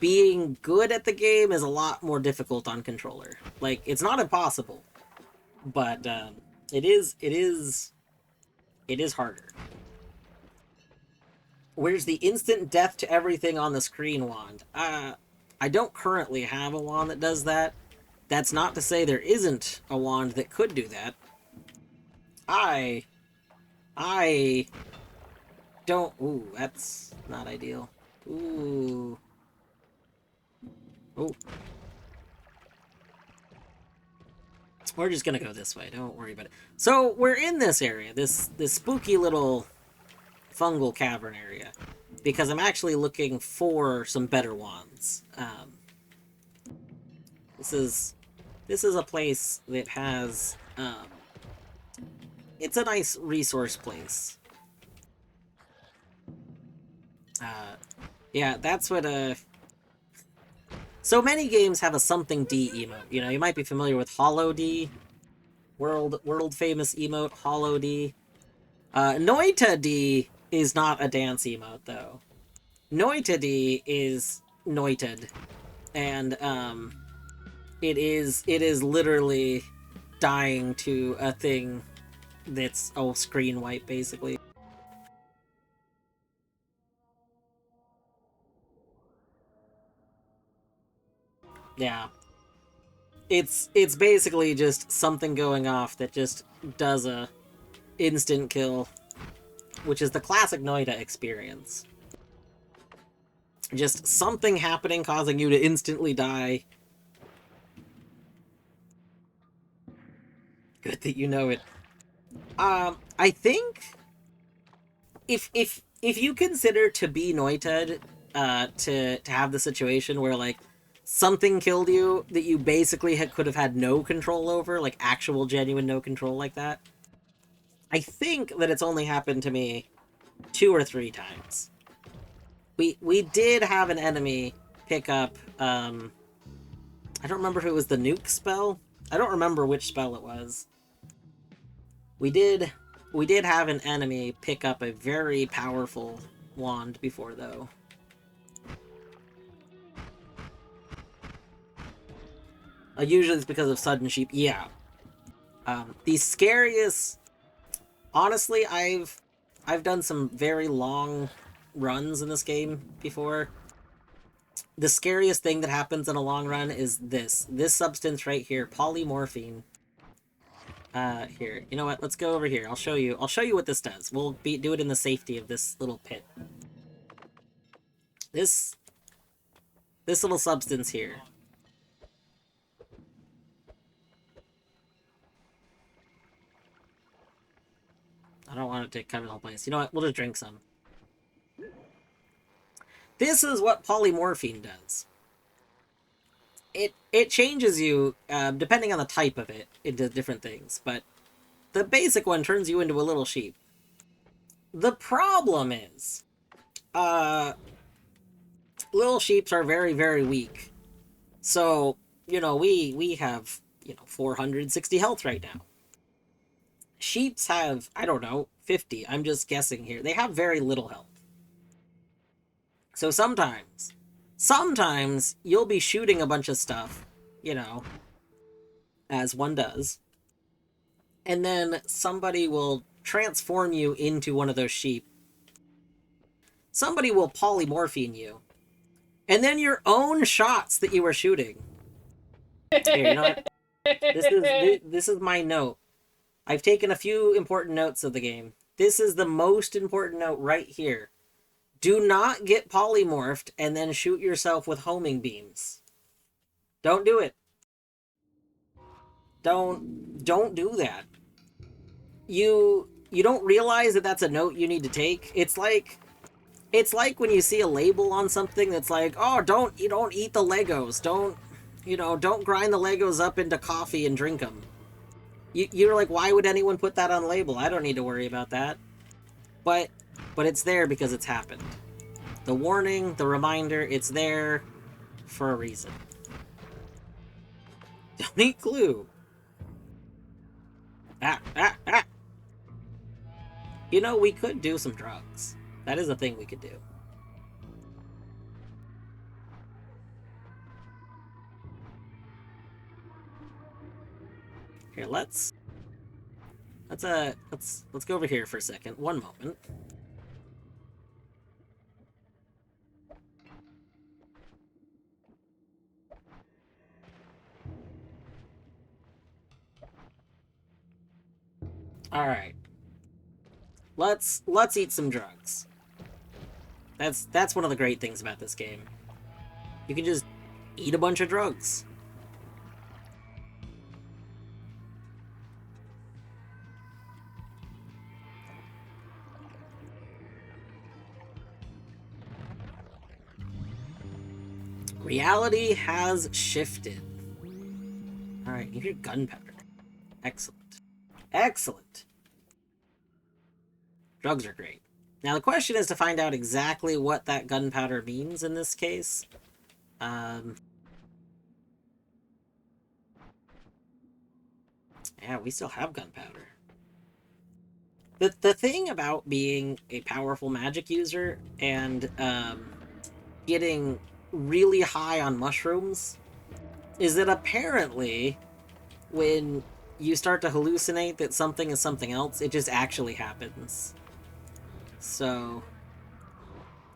being good at the game is a lot more difficult on controller. Like, it's not impossible, but it is harder. Where's the instant death to everything on the screen wand? I don't currently have a wand that does that. That's not to say there isn't a wand that could do that. I don't... Ooh, that's not ideal. Ooh. Oh. We're just gonna go this way, don't worry about it. So, we're in this area, this spooky little fungal cavern area, because I'm actually looking for some better wands. This is a place that has, it's a nice resource place. Yeah, that's what, so many games have a something D emote. You know, you might be familiar with Hollow D, world famous emote, Hollow D. Noita D is not a dance emote, though. Noita D is noited, and, it is literally dying to a thing that's, screen wipe, basically. Yeah. It's basically just something going off that just does a instant kill, which is the classic Noita experience. Just something happening causing you to instantly die. Good that you know it. I think if you consider to be Noited to have the situation where like something killed you that you basically could have had no control over, like actual genuine no control like that. I think that it's only happened to me 2 or 3 times. We did have an enemy pick up I don't remember if it was the nuke spell. I don't remember which spell it was. We did have an enemy pick up a very powerful wand before, though. Usually it's because of sudden sheep. Yeah. The scariest... Honestly, I've done some very long runs in this game before. The scariest thing that happens in a long run is this substance right here, polymorphine. Here, you know what? Let's go over here. I'll show you what this does. We'll do it in the safety of this little pit. This little substance here. I don't want it to cover the whole place. You know what? We'll just drink some. This is what polymorphine does. It changes you, depending on the type of it, into different things, but the basic one turns you into a little sheep. The problem is, little sheeps are very, very weak. So, you know, we have, 460 health right now. Sheeps have, I don't know, 50. I'm just guessing here. They have very little health. So sometimes you'll be shooting a bunch of stuff, as one does. And then somebody will transform you into one of those sheep. Somebody will polymorphine you. And then your own shots that you were shooting. Here, you know what? This is my note. I've taken a few important notes of the game. This is the most important note right here. Do not get polymorphed and then shoot yourself with homing beams. Don't do it. Don't do that. You don't realize that that's a note you need to take. It's like when you see a label on something that's like, oh, don't eat the Legos. Don't grind the Legos up into coffee and drink them. You're like, why would anyone put that on the label? I don't need to worry about that. But it's there because it's happened. The warning, the reminder, it's there for a reason. Don't eat glue. Ah. We could do some drugs. That is a thing we could do. Here, let's go over here for a second. One moment. All right. Let's eat some drugs. That's one of the great things about this game. You can just eat a bunch of drugs. Reality has shifted. Alright, you hear gunpowder. Excellent. Excellent! Drugs are great. Now the question is to find out exactly what that gunpowder means in this case. Yeah, we still have gunpowder. The thing about being a powerful magic user and getting really high on mushrooms is that apparently when you start to hallucinate that something is something else, it just actually happens. So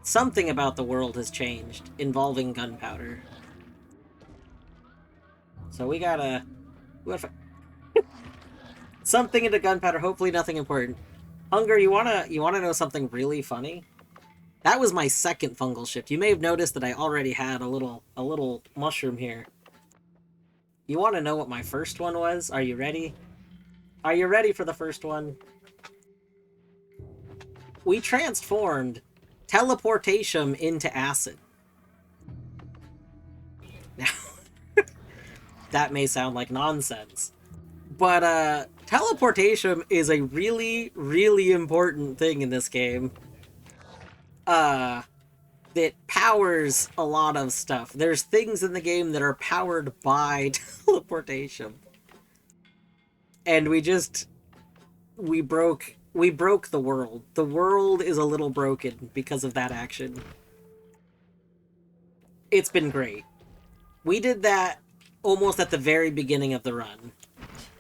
something about the world has changed involving gunpowder. So we gotta something into gunpowder, hopefully nothing important. Hunger, you wanna know something really funny? That was my second fungal shift. You may have noticed that I already had a little mushroom here. You want to know what my first one was? Are you ready? Are you ready for the first one? We transformed teleportation into acid. Now, that may sound like nonsense, but teleportation is a really, really important thing in this game. That powers a lot of stuff. There's things in the game that are powered by teleportation. And we broke the world. The world is a little broken because of that action. It's been great. We did that almost at the very beginning of the run.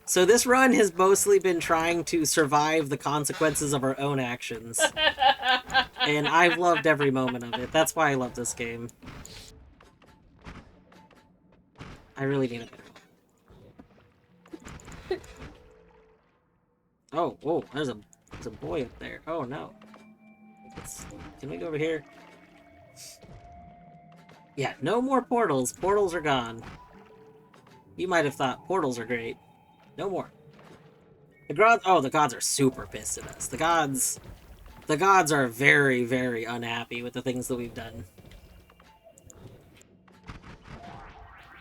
So this run has mostly been trying to survive the consequences of our own actions. And I've loved every moment of it. That's why I love this game. I really need a better one. Oh, there's a boy up there. Oh no. Can we go over here? Yeah, no more portals. Portals are gone. You might have thought portals are great. No more. The gods are super pissed at us. The gods are very, very unhappy with the things that we've done.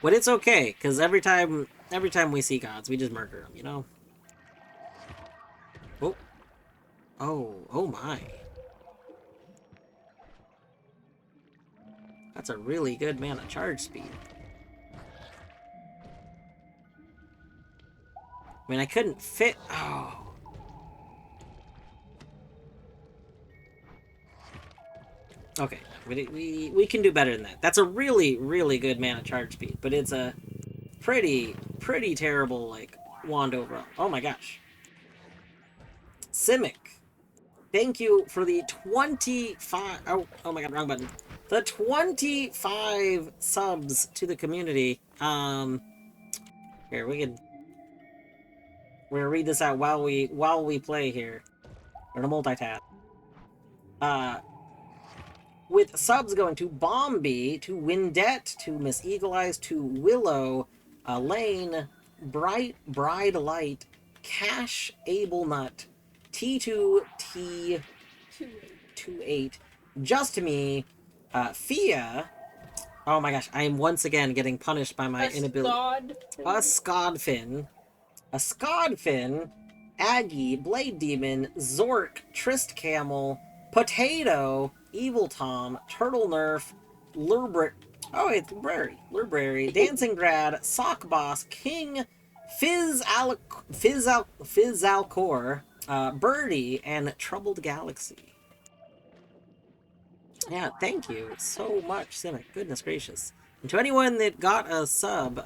But it's okay, because every time we see gods, we just murder them, you know? Oh my. That's a really good mana charge speed. I mean, I couldn't fit... Oh. Okay, we can do better than that. That's a really, really good mana charge speed, but it's a pretty terrible, like, wand overall. Oh my gosh. Simic, thank you for the 25... Oh my god, wrong button. The 25 subs to the community. Here, we're gonna read this out while we play here. We're gonna multitask. With subs going to Bombi, to Windette, to Miss Eagle Eyes, to Willow, Lane, Bright Bride Light, Cash Able Nut, T2T28, Just Me, Fia. Oh my gosh, I am once again getting punished by my inability. A Scodfin, Aggie, Blade Demon, Zork, Trist Camel, Potato, Evil Tom, Turtle Nerf, Lurbrit. Oh, it's Lurberry, Dancing Grad, Sock Boss, King, Fizzalcore, Birdie, and Troubled Galaxy. Yeah, thank you so much, Simic. Goodness gracious. And to anyone that got a sub,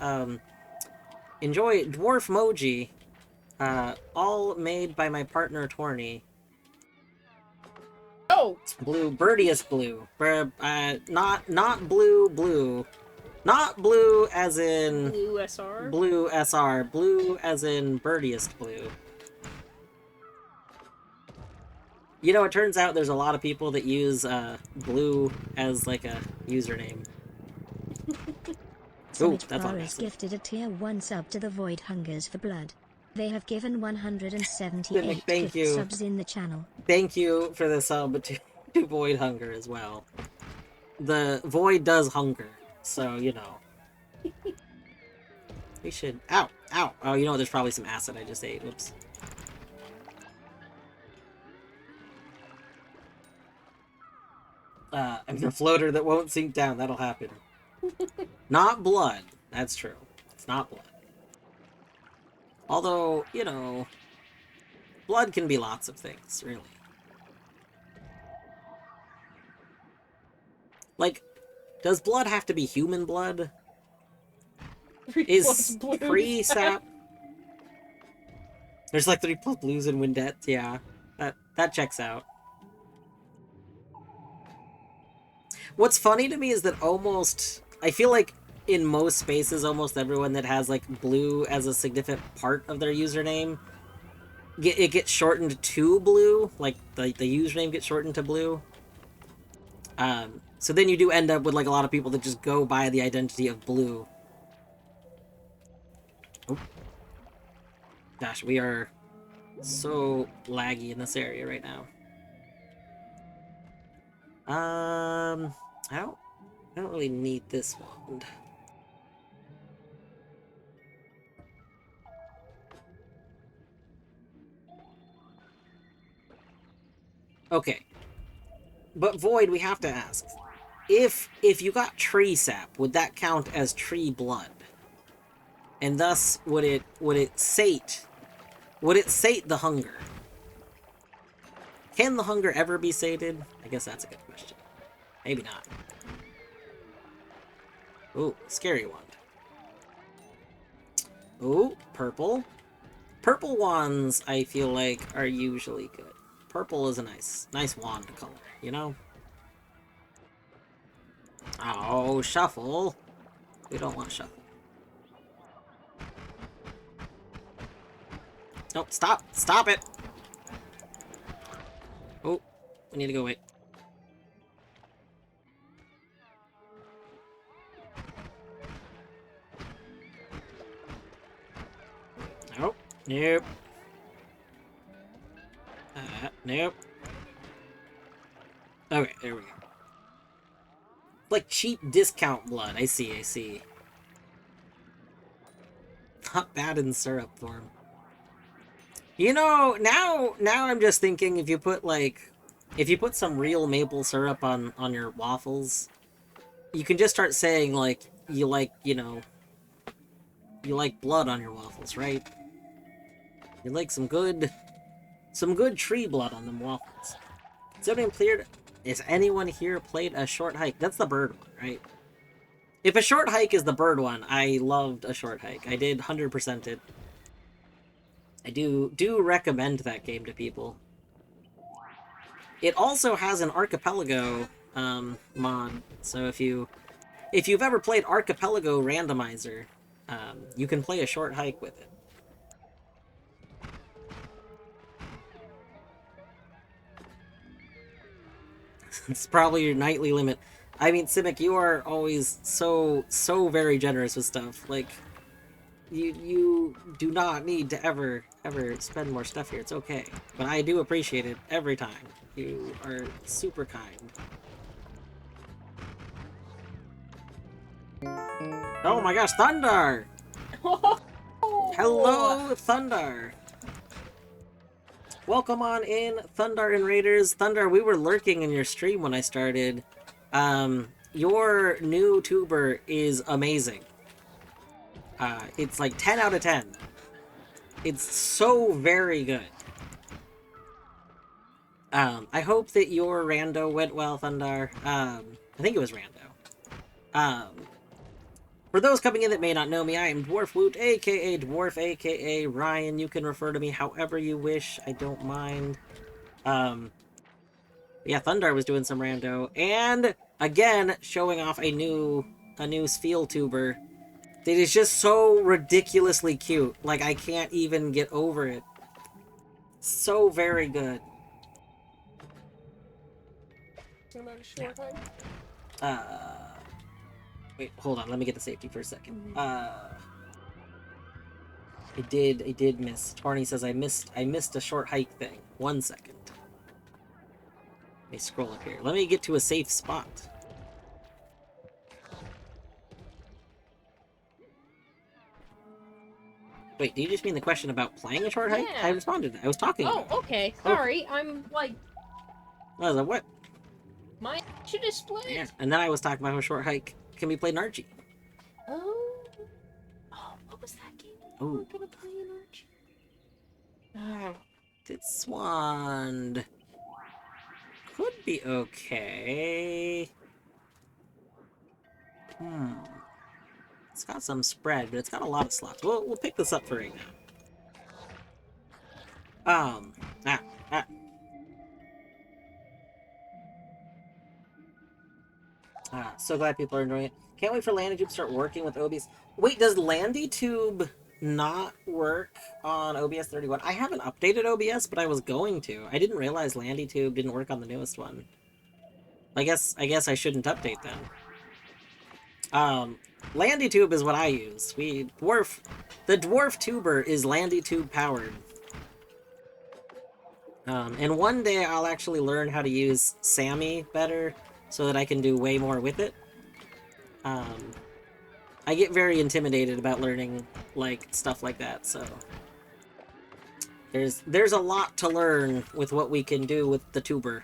enjoy Dwarf Moji, all made by my partner Torny. Oh! Blue, Birdiest Blue. Not blue. Not blue as in... Blue SR? Blue SR. Blue as in Birdiest Blue. You know, it turns out there's a lot of people that use blue as, like, a username. Ooh, that's all has gifted a tier 1 sub to the Void Hungers for Blood. They have given 178 Thank you. subs in the channel. Thank you for the sub to Void Hunger as well. The Void does hunger, so, you know. We should... Ow! Ow! Oh, you know what? There's probably some acid I just ate. Whoops. I mean, a floater that won't sink down. That'll happen. Not blood. That's true. It's not blood. Although, you know, blood can be lots of things, really. Like, does blood have to be human blood? Is pre-sap... There's like 3 plus blues in Windette, yeah. That checks out. What's funny to me is that almost... I feel like in most spaces, almost everyone that has, like, blue as a significant part of their username, it gets shortened to blue. Like, the username gets shortened to blue. So then you do end up with, like, a lot of people that just go by the identity of blue. Oh. Gosh, we are so laggy in this area right now. I don't really need this wand. Okay. But Void, we have to ask. If you got tree sap, would that count as tree blood? And thus would it sate the hunger? Can the hunger ever be sated? I guess that's a good question. Maybe not. Ooh, scary wand. Ooh, purple. Purple wands, I feel like, are usually good. Purple is a nice wand color, you know? Oh, shuffle. We don't want to shuffle. No, stop! Stop it! Oh, we need to go wait. Nope. Nope. Nope. Okay, there we go. Like cheap discount blood. I see. Not bad in syrup form. You know, now I'm just thinking if you put some real maple syrup on your waffles, you can just start saying like you like blood on your waffles, right? You like some good tree blood on them waffles. Has anyone here played a short hike? That's the bird one, right? If a short hike is the bird one, I loved a short hike. I did 100% it. I do recommend that game to people. It also has an archipelago mod, so if you've ever played Archipelago Randomizer, you can play a short hike with it. It's probably your nightly limit. I mean, Simic, you are always so very generous with stuff. Like, you do not need to ever spend more stuff here. It's okay. But I do appreciate it every time. You are super kind. Oh my gosh, Thunder! Hello, Thunder! Welcome on in, Thunder and Raiders. Thunder, we were lurking in your stream when I started. Your new tuber is amazing. It's like 10 out of 10. It's so very good. I hope that your rando went well, Thunder. I think it was rando. For those coming in that may not know me, I am Dwarf Woot, aka Dwarf, aka Ryan. You can refer to me however you wish. I don't mind. Yeah, Thunder was doing some rando, and again showing off a new Spheal tuber that is just so ridiculously cute. Like, I can't even get over it. So very good. Wait, hold on. Let me get the safety for a second. I did miss. Tarny says I missed a short hike thing. 1 second. Let me scroll up here. Let me get to a safe spot. Wait, do you just mean the question about playing a short hike? Yeah. I responded. I was talking. Oh, okay. Sorry. I'm like, I was like, what? my should have split. Yeah. And then I was talking about how a short hike can be played in Archie. Oh, what was that game? Oh. We're gonna play in Archie. Oh. This wand could be okay. It's got some spread, but it's got a lot of slots. We'll pick this up for right now. So glad people are enjoying it. Can't wait for LandyTube to start working with OBS. Wait, does LandyTube not work on OBS 31? I haven't updated OBS, but I was going to. I didn't realize LandyTube didn't work on the newest one. I guess I shouldn't update then. LandyTube is what I use. The dwarf tuber is LandyTube powered. And one day I'll actually learn how to use Sammy better so that I can do way more with it. I get very intimidated about learning, like, stuff like that, so... There's a lot to learn with what we can do with the tuber.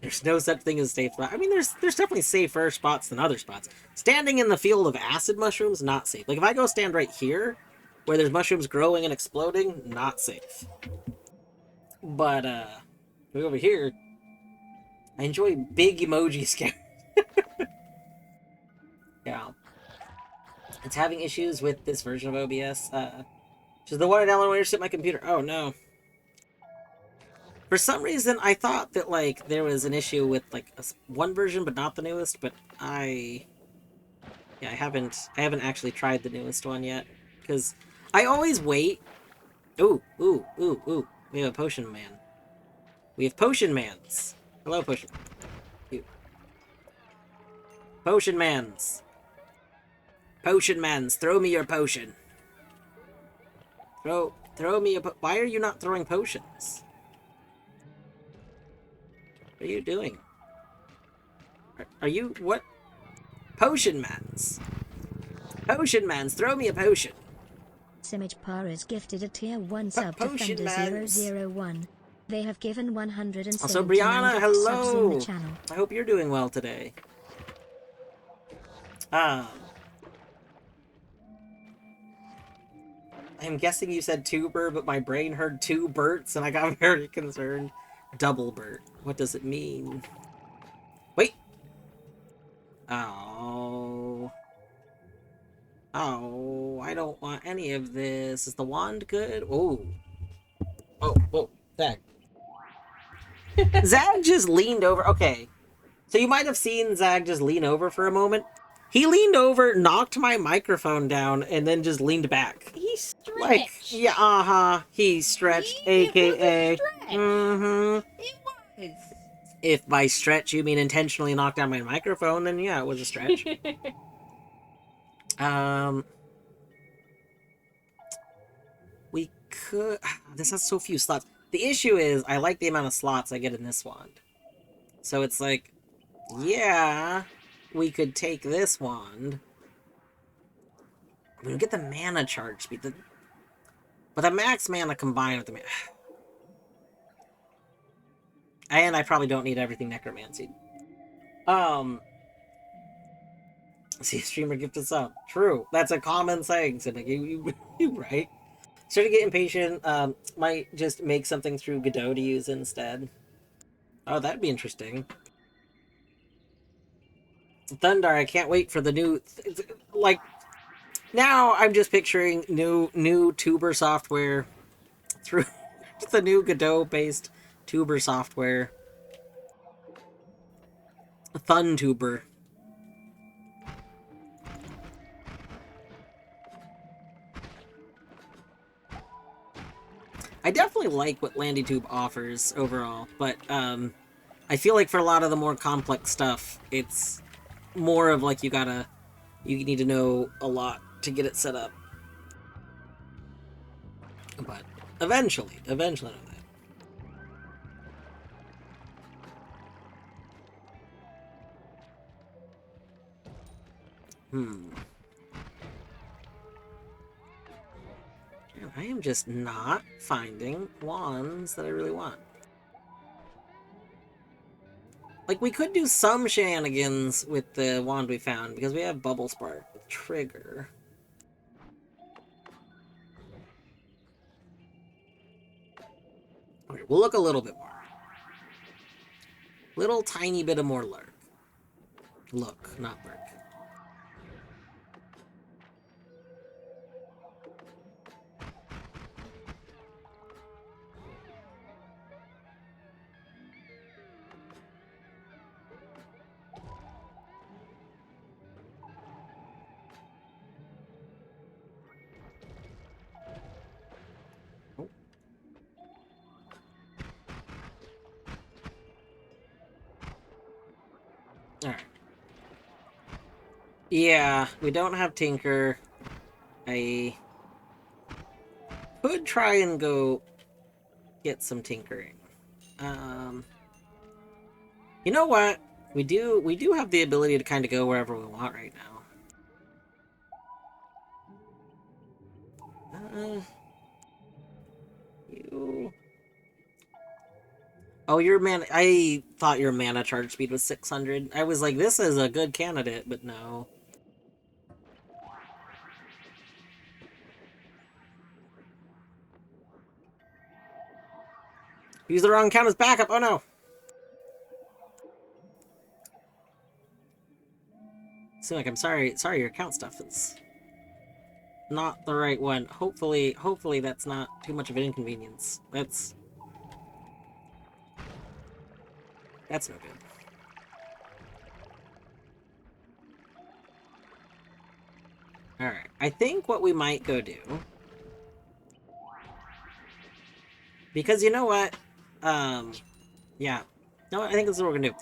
There's no such thing as safe spot. I mean, there's definitely safer spots than other spots. Standing in the field of acid mushrooms, not safe. Like, if I go stand right here, where there's mushrooms growing and exploding, not safe. But, over here, I enjoy big emoji scares. Yeah. It's having issues with this version of OBS. Which is the one I downloaded when I set my computer. Oh, no. For some reason, I thought that, like, there was an issue with, like, one version, but not the newest, but yeah, I haven't actually tried the newest one yet, because I always wait. Ooh, ooh, ooh, ooh. We have a potion man. We have potion mans. Hello, potion. Ew. Potion mans. Potion mans, throw me your potion. Throw me a why are you not throwing potions? What are you doing? Are you, what? Potion mans. Potion mans, throw me a potion. Simage is gifted a tier 1 sub to Potion Thunder001. They have given 179 Also, Brianna, gift subs in the hello! channel. I hope you're doing well today. I'm guessing you said tuber, but my brain heard two Berts, and I got very concerned. Double Bert. What does it mean? Wait! Oh. Oh, I don't want any of this. Is the wand good? Oh. Oh, oh, Zag. Zag just leaned over. Okay. So you might have seen Zag just lean over for a moment. He leaned over, knocked my microphone down, and then just leaned back. He stretched. Like, yeah, he stretched, aka. It was a stretch. Mm-hmm. It was. If by stretch you mean intentionally knock down my microphone, then yeah, it was a stretch. We could... This has so few slots. The issue is, I like the amount of slots I get in this wand. So it's like, yeah, we could take this wand. We would get the mana charge speed. But the max mana combined with the mana... And I probably don't need everything necromancy. See a streamer gift us up. True. That's a common saying, so you right. Starting to get impatient, might just make something through Godot to use instead. Oh, that'd be interesting. Thunder, I can't wait for the new... like, now I'm just picturing new tuber software through the new Godot-based tuber software. ThunTuber. I definitely like what LandyTube offers overall, but I feel like for a lot of the more complex stuff, it's more of like you need to know a lot to get it set up. But eventually know that. Man, I am just not finding wands that I really want. Like, we could do some shenanigans with the wand we found, because we have Bubble Spark with Trigger. Okay, we'll look a little bit more. Little tiny bit of more lurk. Look, not lurk. Alright. Yeah, we don't have Tinker. I could try and go get some tinkering. You know what? We do have the ability to kind of go wherever we want right now. You... Oh, your mana... I thought your mana charge speed was 600. I was like, this is a good candidate, but no. Use the wrong account as backup. Oh no. Like I'm sorry your account stuff is not the right one. Hopefully that's not too much of an inconvenience. That's no good. Alright, I think what we might go do, because you know what? Yeah. No, I think this is what we're gonna do.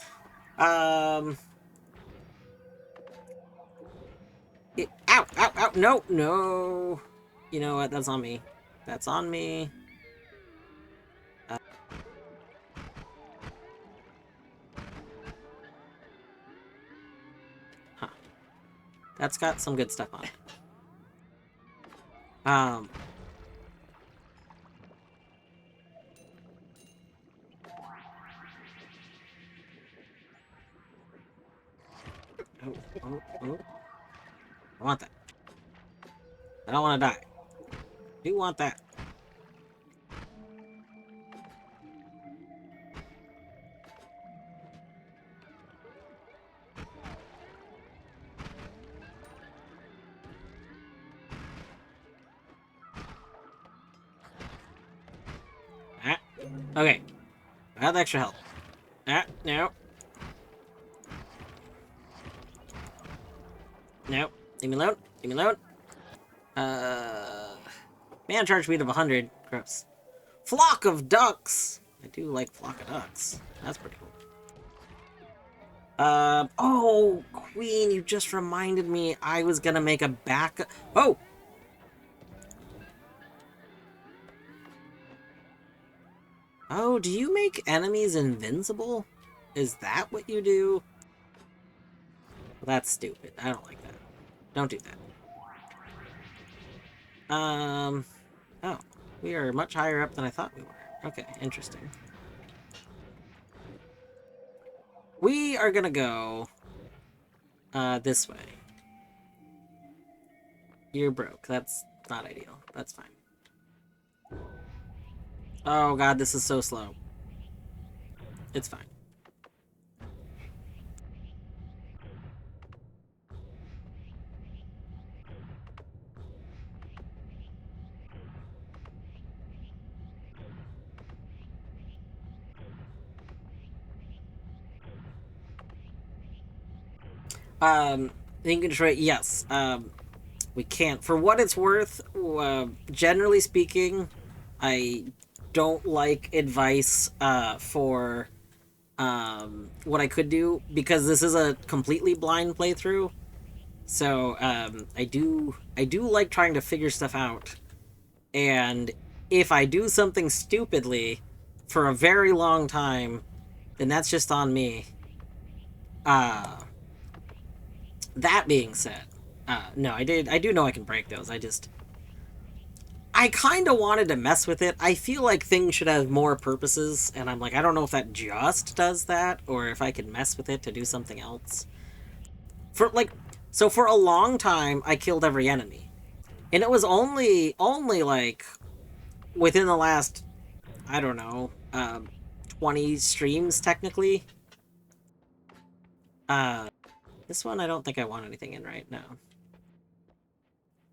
Ow! Ow! Ow! No! No! You know what? That's on me. That's on me. Huh. That's got some good stuff on it. Oh, oh, oh. I want that. I don't want to die. I do want that. Ah. Okay. I have extra health. Ah, no. No. Leave me alone. Leave me alone. Man charge speed of 100. Gross. Flock of ducks! I do like flock of ducks. That's pretty cool. Oh, Queen, you just reminded me I was gonna make a back... Oh! Oh, do you make enemies invincible? Is that what you do? Well, that's stupid. I don't like that. Don't do that. Oh. We are much higher up than I thought we were. Okay, interesting. We are gonna go... this way. You're broke. That's not ideal. That's fine. Oh god, this is so slow. It's fine. Think in Detroit, yes. We can't. For what it's worth, generally speaking, I don't like advice for what I could do, because this is a completely blind playthrough. So I do like trying to figure stuff out. And if I do something stupidly for a very long time, then that's just on me. That being said, no, I do know I can break those. I kind of wanted to mess with it. I feel like things should have more purposes, and I'm like, I don't know if that just does that, or if I can mess with it to do something else. So for a long time, I killed every enemy. And it was only like, within the last, I don't know, 20 streams, technically. This one, I don't think I want anything in right now.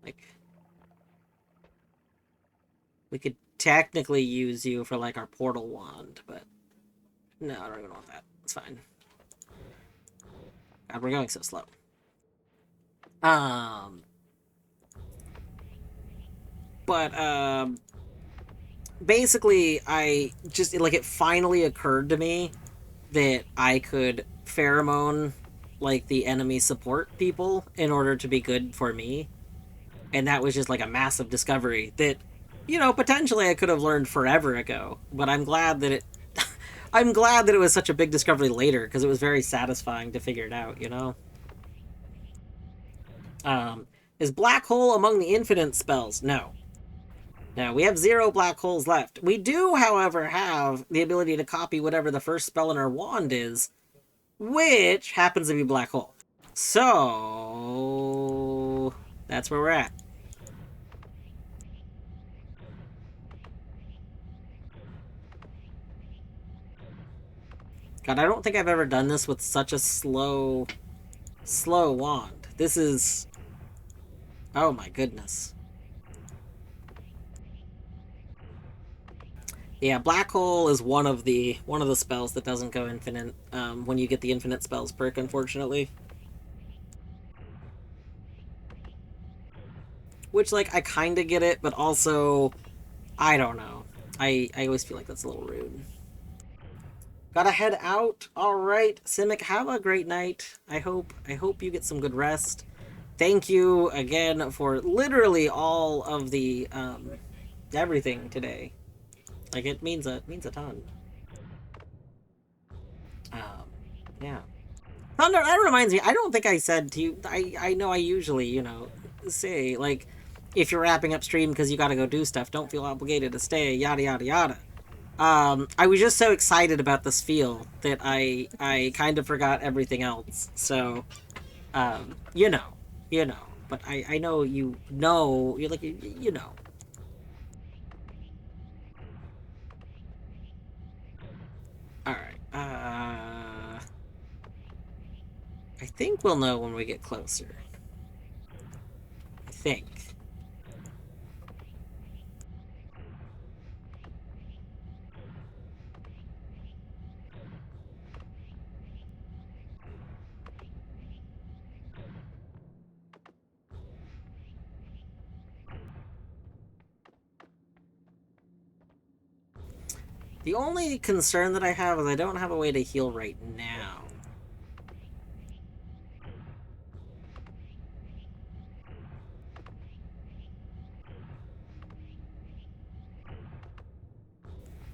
Like, we could technically use you for, like, our portal wand, but no, I don't even want that. It's fine. God, we're going so slow. But, basically, it finally occurred to me that I could pheromone, like, the enemy support people in order to be good for me. And that was just like a massive discovery that, you know, potentially I could have learned forever ago. But I'm glad that it I'm glad that it was such a big discovery later, because it was very satisfying to figure it out, you know? Is black hole among the infinite spells? No. Now, we have 0 black holes left. We do, however, have the ability to copy whatever the first spell in our wand is, which happens to be black hole. So, that's where we're at. God, I don't think I've ever done this with such a slow wand. This is... Oh my goodness. Yeah, black hole is one of the spells that doesn't go infinite when you get the infinite spells perk, unfortunately. Which, like, I kind of get it, but also, I don't know. I always feel like that's a little rude. Gotta head out. All right, Simic, have a great night. I hope you get some good rest. Thank you again for literally all of the everything today. Like, it means a ton. Yeah. Thunder, that reminds me, I don't think I said to you, I know I usually, you know, say, like, if you're wrapping up stream because you gotta go do stuff, don't feel obligated to stay, yada yada yada. I was just so excited about this feel that I kind of forgot everything else. So, you know. But I know you know, you're like, you know. Alright, I think we'll know when we get closer. I think. The only concern that I have is I don't have a way to heal right now.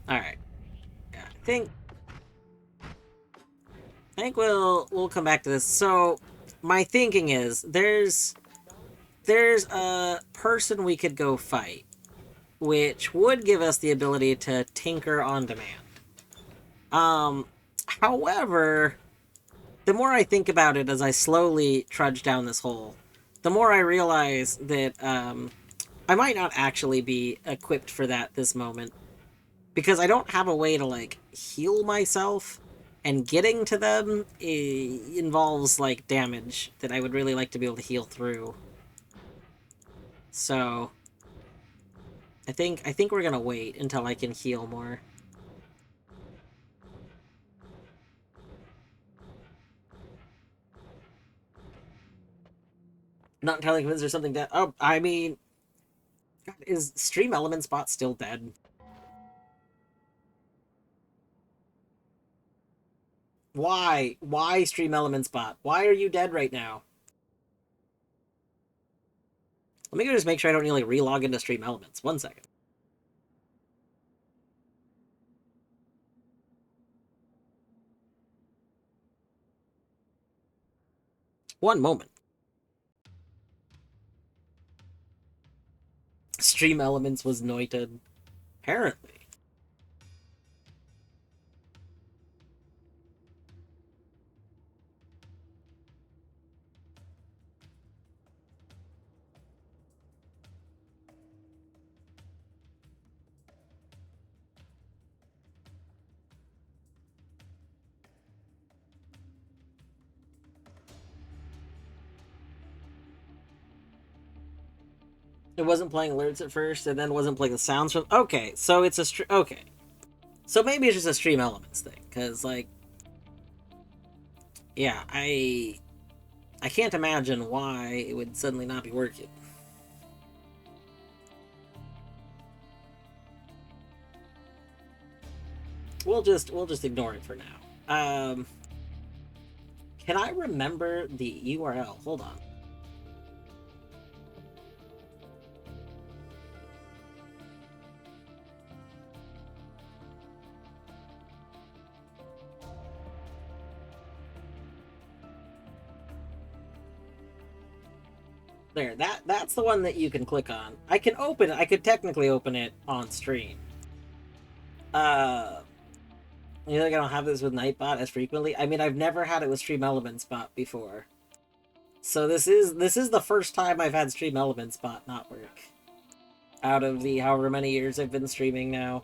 Alright. Yeah, I think we'll come back to this. So, my thinking is there's a person we could go fight, which would give us the ability to tinker on demand. However, the more I think about it as I slowly trudge down this hole, the more I realize that I might not actually be equipped for that this moment, because I don't have a way to, like, heal myself, and getting to them involves, like, damage that I would really like to be able to heal through. So, I think we're gonna wait until I can heal more. Not entirely convinced there's something dead. Oh, I mean, God, is Stream Element Spot still dead? Why? Why Stream Element Spot? Why are you dead right now? Let me go just make sure I don't need to, like, re-log into Stream Elements. 1 second. One moment. Stream Elements was Noita. Apparently. It wasn't playing alerts at first, and then wasn't playing the sounds from... Okay, so it's a okay. So maybe it's just a Stream Elements thing, because, like... Yeah, I can't imagine why it would suddenly not be working. We'll just ignore it for now. Can I remember the URL? Hold on. There, that's the one that you can click on. I can open it. I could technically open it on stream. You think I don't have this with Nightbot as frequently? I mean, I've never had it with Stream Elements Bot before. So this is the first time I've had Stream Elements Bot not work. Out of the however many years I've been streaming now.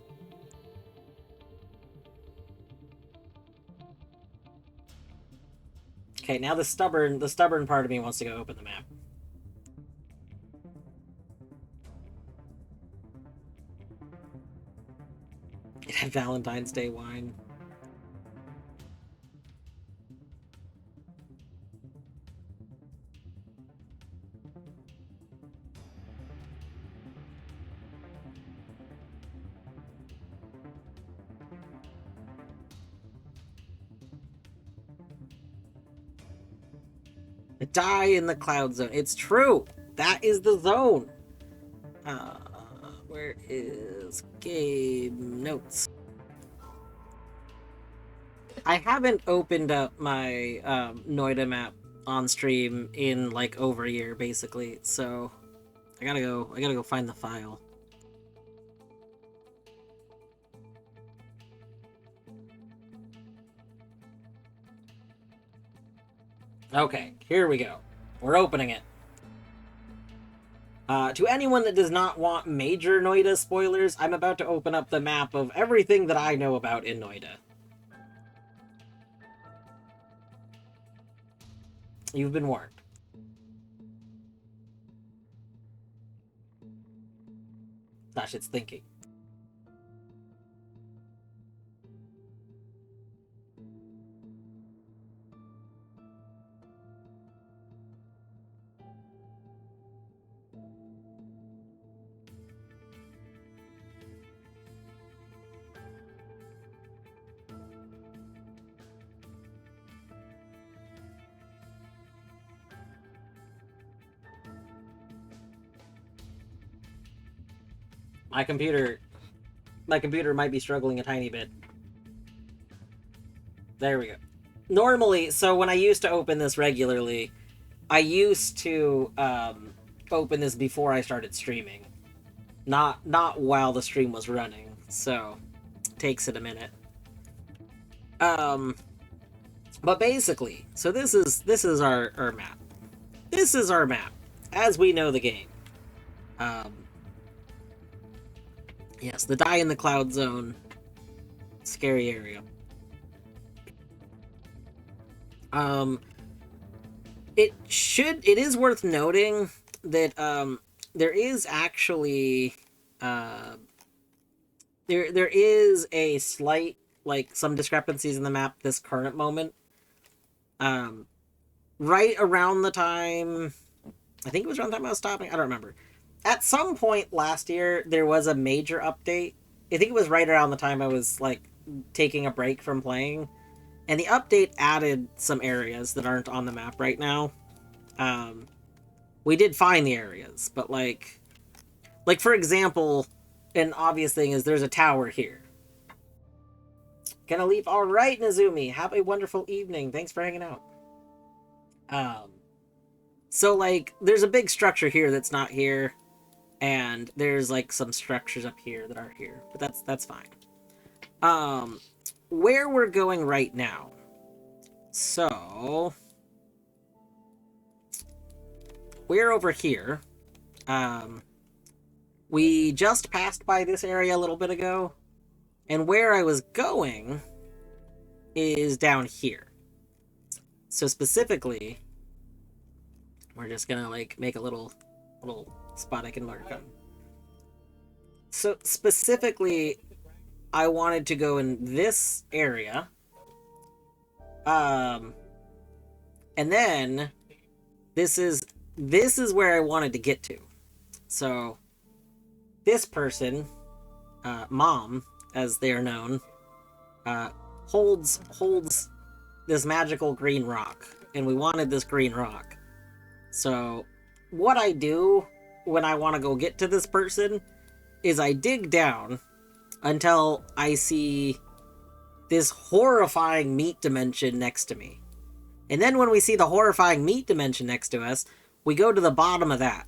Okay, now the stubborn part of me wants to go open the map. It had Valentine's Day wine. Die in the cloud zone. It's true. That is the zone. Where is game notes? I haven't opened up my Noita map on stream in like over a year, basically. So I gotta go find the file. Okay, here we go. We're opening it. To anyone that does not want major Noita spoilers, I'm about to open up the map of everything that I know about in Noita. You've been warned. Gosh, it's thinking. My computer might be struggling a tiny bit. There we go. Normally, so when I used to open this regularly, I used to open this before I started streaming. Not while the stream was running, so it takes it a minute. But basically, so this is our map. This is our map, as we know the game. Yes, the die in the cloud zone. Scary area. It is worth noting that there is actually there is a slight, like, some discrepancies in the map this current moment. Right around the time, I think it was around the time I was stopping, I don't remember. At some point last year, there was a major update. I think it was right around the time I was, like, taking a break from playing. And the update added some areas that aren't on the map right now. We did find the areas, but, like, for example, an obvious thing is there's a tower here. Gonna leave? Alright, Nazumi. Have a wonderful evening. Thanks for hanging out. So, like, there's a big structure here that's not here. And there's, like, some structures up here that aren't here. But that's fine. Where we're going right now. So, we're over here. We just passed by this area a little bit ago. And where I was going is down here. So specifically, we're just gonna, like, make a little spot I can mark on. So specifically, I wanted to go in this area. And then this is where I wanted to get to. So this person, Mom, as they are known, holds this magical green rock, and we wanted this green rock. So what I do when I want to go get to this person is I dig down until I see this horrifying meat dimension next to me. And then when we see the horrifying meat dimension next to us, We go to the bottom of that.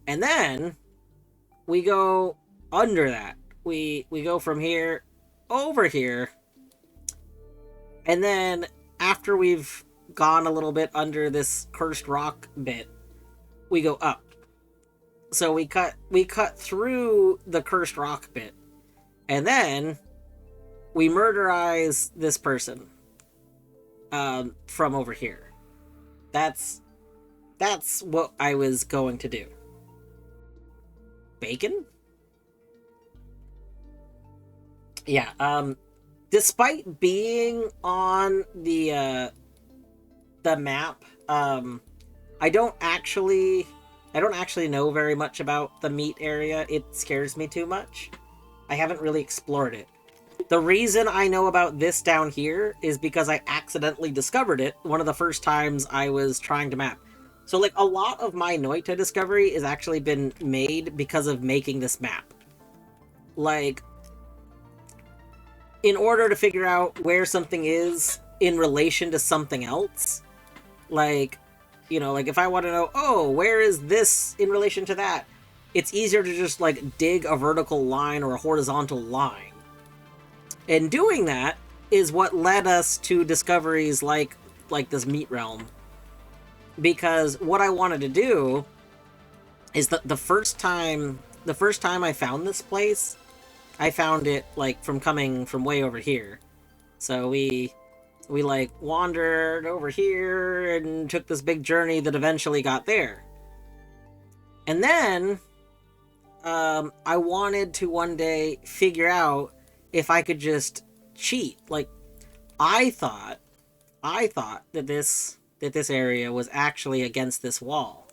And then we go under that. We go from here over here. And then after we've gone a little bit under this cursed rock bit, we go up. So we cut through the cursed rock bit. And then we murderize this person from over here. That's what I was going to do. Bacon? Yeah, despite being on the map, I don't actually know very much about the meat area. It scares me too much. I haven't really explored it. The reason I know about this down here is because I accidentally discovered it one of the first times I was trying to map. So, like, a lot of my Noita discovery has actually been made because of making this map. Like, in order to figure out where something is in relation to something else, like, you know, like, if I want to know, oh, where is this in relation to that? It's easier to just, like, dig a vertical line or a horizontal line. And doing that is what led us to discoveries like this meat realm. Because what I wanted to do is that the first time I found this place, I found it, like, from coming from way over here. So we like, wandered over here and took this big journey that eventually got there. And then I wanted to one day figure out if I could just cheat. Like, I thought that this area was actually against this wall.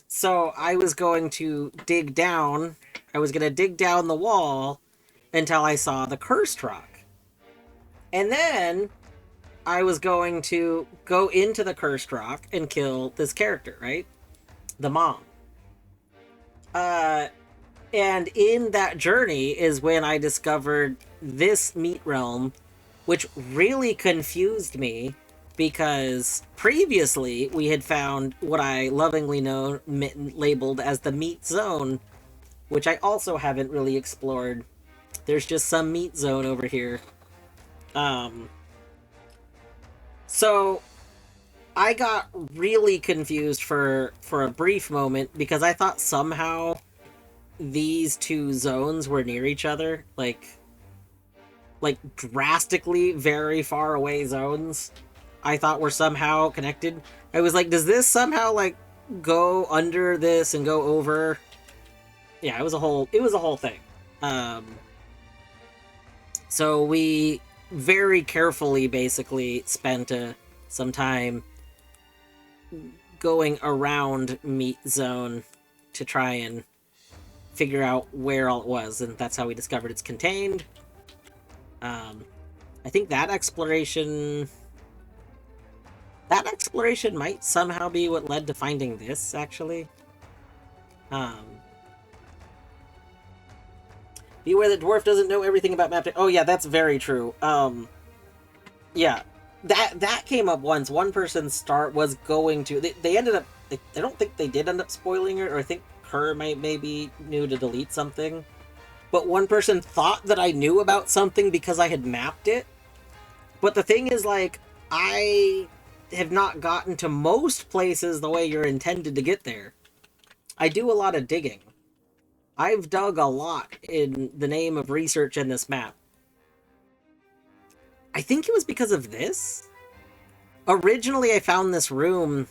So I was going to dig down. I was going to dig down the wall until I saw the cursed rock. And then I was going to go into the cursed rock and kill this character, right? The mom. And in that journey is when I discovered this meat realm, which really confused me because previously we had found what I lovingly labeled as the meat zone, which I also haven't really explored. There's just some meat zone over here. So I got really confused for a brief moment because I thought somehow these two zones were near each other, like drastically very far away zones. I thought were somehow connected. I was like, does this somehow, like, go under this and go over? Yeah, it was a whole thing. So we very carefully basically spent some time going around Meat Zone to try and figure out where all it was, and that's how we discovered it's contained. I think that exploration might somehow be what led to finding this, actually. Beware that dwarf doesn't know everything about map. Oh yeah, that's very true. Yeah, that came up once. One person was going to. They ended up. I don't think they did end up spoiling it, or I think her maybe knew to delete something. But one person thought that I knew about something because I had mapped it. But the thing is, like, I have not gotten to most places the way you're intended to get there. I do a lot of digging. I've dug a lot in the name of research in this map. I think it was because of this. Originally, I found this room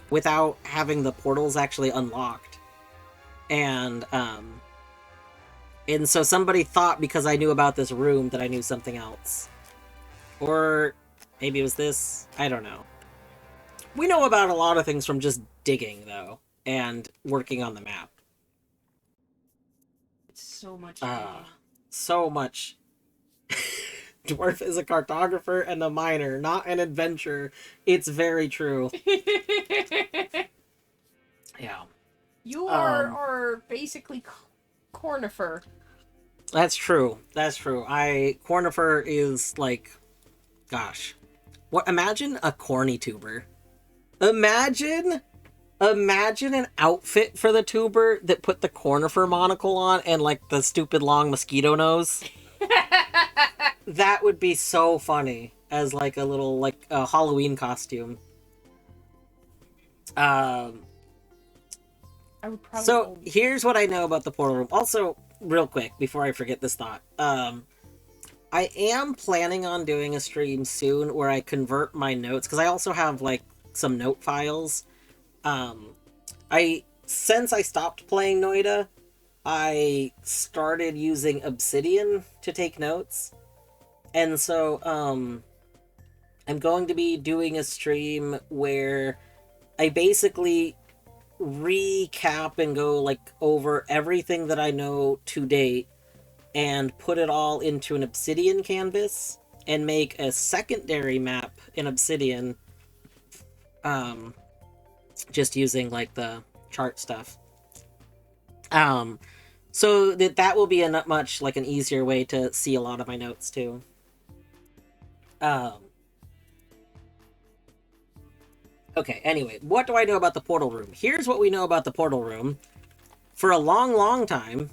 without having the portals actually unlocked. And so somebody thought because I knew about this room that I knew something else. Or maybe it was this. I don't know. We know about a lot of things from just digging, though, and working on the map. So much. So much. Dwarf is a cartographer and a miner, not an adventurer. It's very true. Yeah. You are basically cornifer. That's true. That's true. Cornifer is like, gosh, what? Imagine a corny tuber. Imagine an outfit for the tuber that put the conifer monocle on and like the stupid long mosquito nose. That would be so funny as like a little like a Halloween costume. Um I would probably. So here's what I know about the portal room. Also, real quick before I forget this thought, I am planning on doing a stream soon where I convert my notes because I also have like some note files. Since I stopped playing Noita, I started using Obsidian to take notes, and so I'm going to be doing a stream where I basically recap and go like over everything that I know to date and put it all into an Obsidian canvas and make a secondary map in Obsidian, just using like the chart stuff, so that will be a much like an easier way to see a lot of my notes too. Okay, anyway, what do I know about the portal room? Here's what we know about the portal room. For a long time,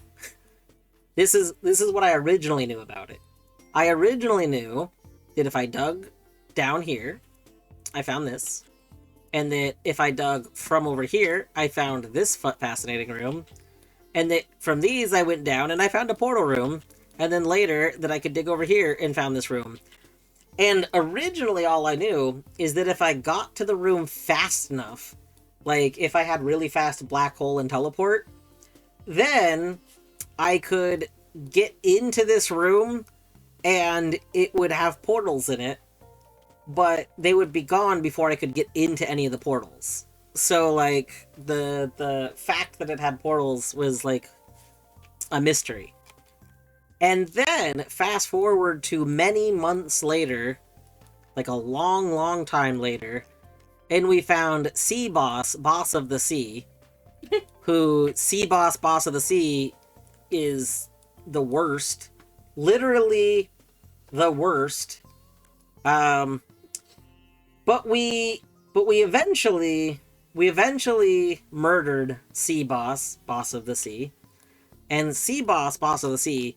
this is what I originally knew about it. I originally knew that if I dug down here, I found this. And that if I dug from over here, I found this fascinating room. And that from these, I went down and I found a portal room. And then later, that I could dig over here and found this room. And originally, all I knew is that if I got to the room fast enough, like if I had really fast black hole and teleport, then I could get into this room and it would have portals in it, but they would be gone before I could get into any of the portals. So, like, the fact that it had portals was, like, a mystery. And then, fast forward to many months later, like a long time later, and we found Sea Boss, Boss of the Sea, who, Sea Boss, Boss of the Sea, is the worst. Literally the worst. But we eventually murdered Sea Boss, Boss of the Sea, and Sea Boss, Boss of the Sea,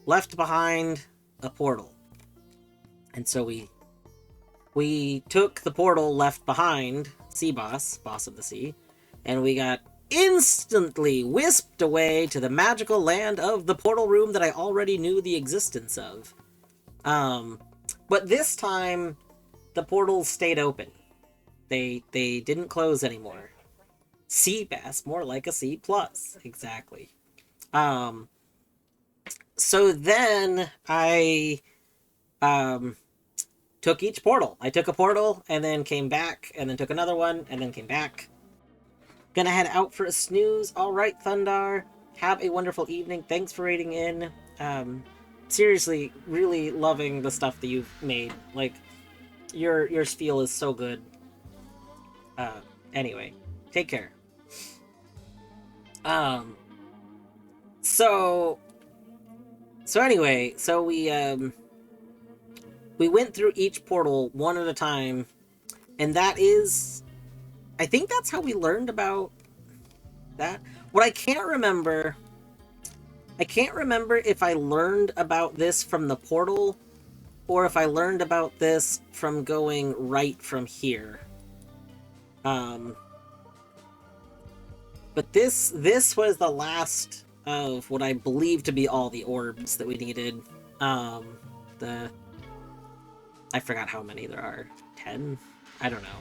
left behind a portal. And so we took the portal left behind Sea Boss, Boss of the Sea, and we got instantly whisked away to the magical land of the portal room that I already knew the existence of. But this time, the portals stayed open. They didn't close anymore. Sea Bass, more like a C+. Exactly. So then I took each portal. I took a portal and then came back and then took another one and then came back. Gonna head out for a snooze. All right, Thundar. Have a wonderful evening. Thanks for raiding in. Seriously, really loving the stuff that you've made. Like, your spiel is so good. Anyway, take care. So anyway, so we went through each portal one at a time, and that is, I think that's how we learned about that. What I can't remember if I learned about this from the portal or if I learned about this from going right from here. But this was the last of what I believe to be all the orbs that we needed. I forgot how many there are. 10? I don't know.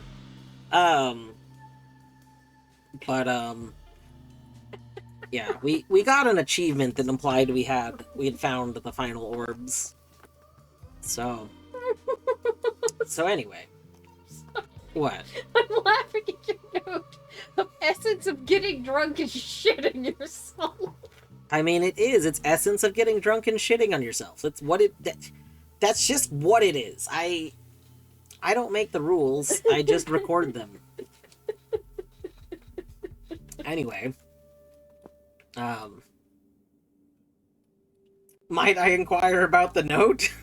Yeah, we got an achievement that implied we had found the final orbs. So anyway. What? I'm laughing at your note of essence of getting drunk and shitting yourself. I mean, it is. It's essence of getting drunk and shitting on yourself. That's what it... That's just what it is. I don't make the rules. I just record them. Anyway. Might I inquire about the note?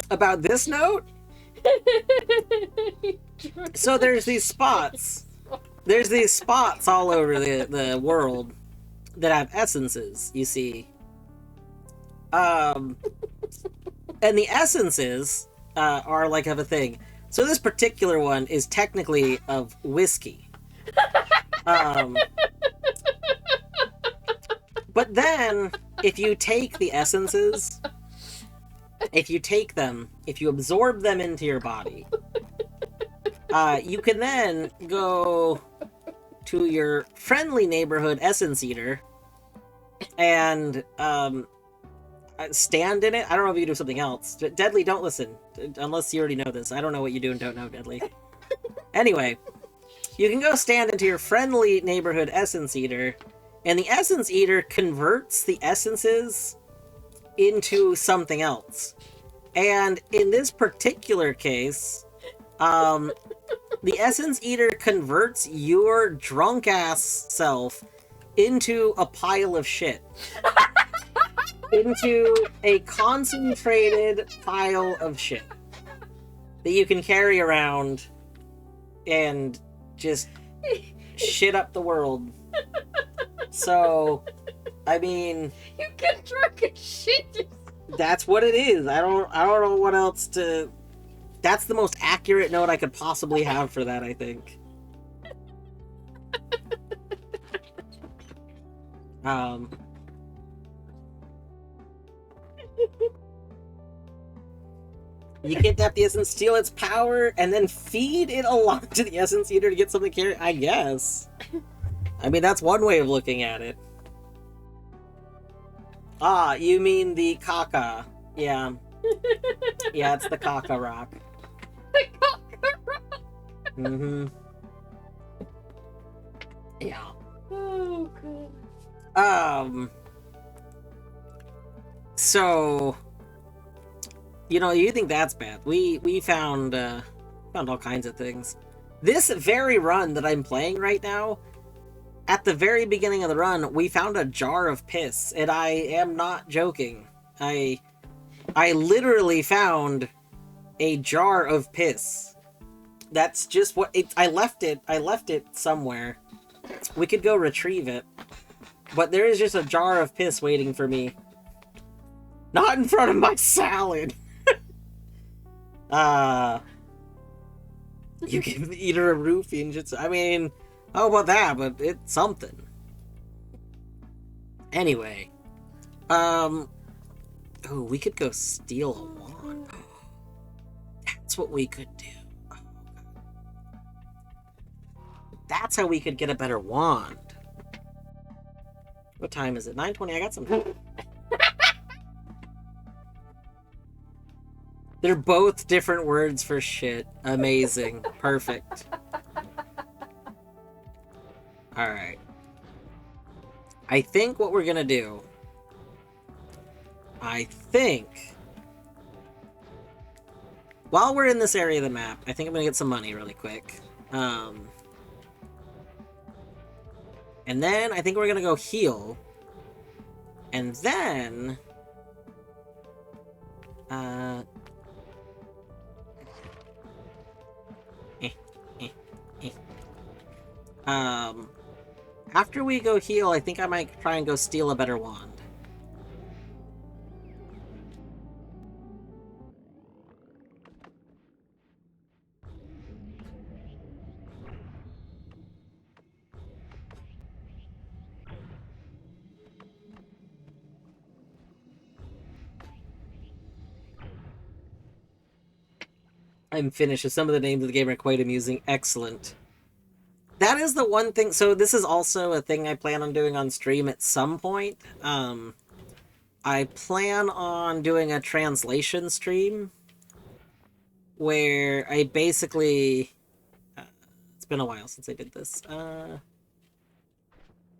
About this note? Drunk So there's these spots. There's these spots all over the world that have essences, you see. And the essences are like of a thing. So this particular one is technically of whiskey. But then, if you take the essences, if you absorb them into your body, you can then go to your friendly neighborhood essence eater and stand in it. I don't know if you do something else. Deadly, don't listen. Unless you already know this. I don't know what you do and don't know, Deadly. Anyway, you can go stand into your friendly neighborhood essence eater, and the essence eater converts the essences into something else. And in this particular case, the essence eater converts your drunk ass self into a pile of shit. Into a concentrated pile of shit that you can carry around and just shit up the world. So, I mean, You get drunk and shit. that's what it is. I don't know what else to. That's the most accurate note I could possibly have for that, I think. You kidnap the essence, steal its power, and then feed it along to the essence eater to get something to carry? I guess. I mean, that's one way of looking at it. Ah, you mean the caca. Yeah. Yeah, it's the caca rock. Mm-hmm. Yeah. Oh, God. So, you think that's bad. We found all kinds of things. This very run that I'm playing right now, at the very beginning of the run, we found a jar of piss, and I am not joking. I literally found a jar of piss. That's just what I left it somewhere. We could go retrieve it. But there is just a jar of piss waiting for me. Not in front of my salad. You give the eater a roofie and just, I mean, how about that? But it's something. Anyway. Oh, we could go steal a wand. That's what we could do. That's how we could get a better wand. What time is it? 9:20. I got some time. They're both different words for shit. Amazing. Perfect. Alright. I think what we're gonna do... while we're in this area of the map, I think I'm gonna get some money really quick. And then I think we're gonna go heal. And then... after we go heal, I think I might try and go steal a better wand. I'm finished. Some of the names of the game are quite amusing. Excellent. That is the one thing. So this is also a thing I plan on doing on stream at some point. I plan on doing a translation stream where I basically... it's been a while since I did this.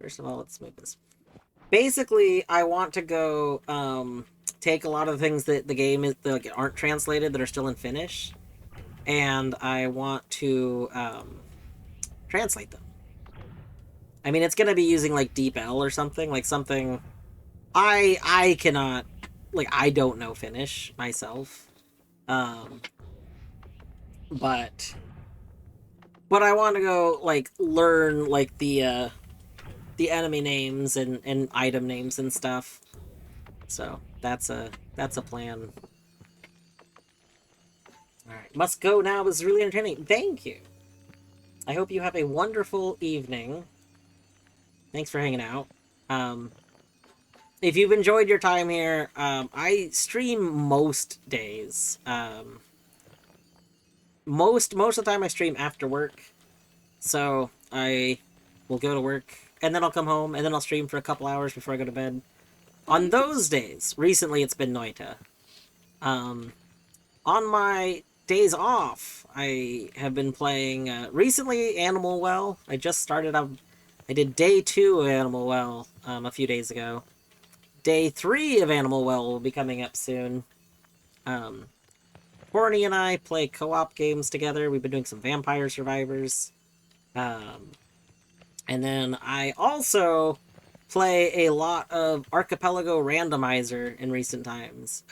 First of all, let's move this. Basically, I want to go take a lot of the things that the game is that aren't translated that are still in Finnish, and I want to translate them. I mean, it's gonna be using like DeepL or something, like something I cannot, like, I don't know Finnish myself, but But I want to go like learn like the enemy names and item names and stuff. So that's a plan. All right, must go now. It was really entertaining. Thank you. I hope you have a wonderful evening. Thanks for hanging out. Um, if you've enjoyed your time here, I stream most days. Most of the time I stream after work, so I will go to work and then I'll come home and then I'll stream for a couple hours before I go to bed. On those days, recently it's been Noita. Um, on my days off, I have been playing recently Animal Well. I just started up. I did day 2 of Animal Well a few days ago. Day 3 of Animal Well will be coming up soon. Horny and I play co-op games together. We've been doing some Vampire Survivors. And then I also play a lot of Archipelago Randomizer in recent times.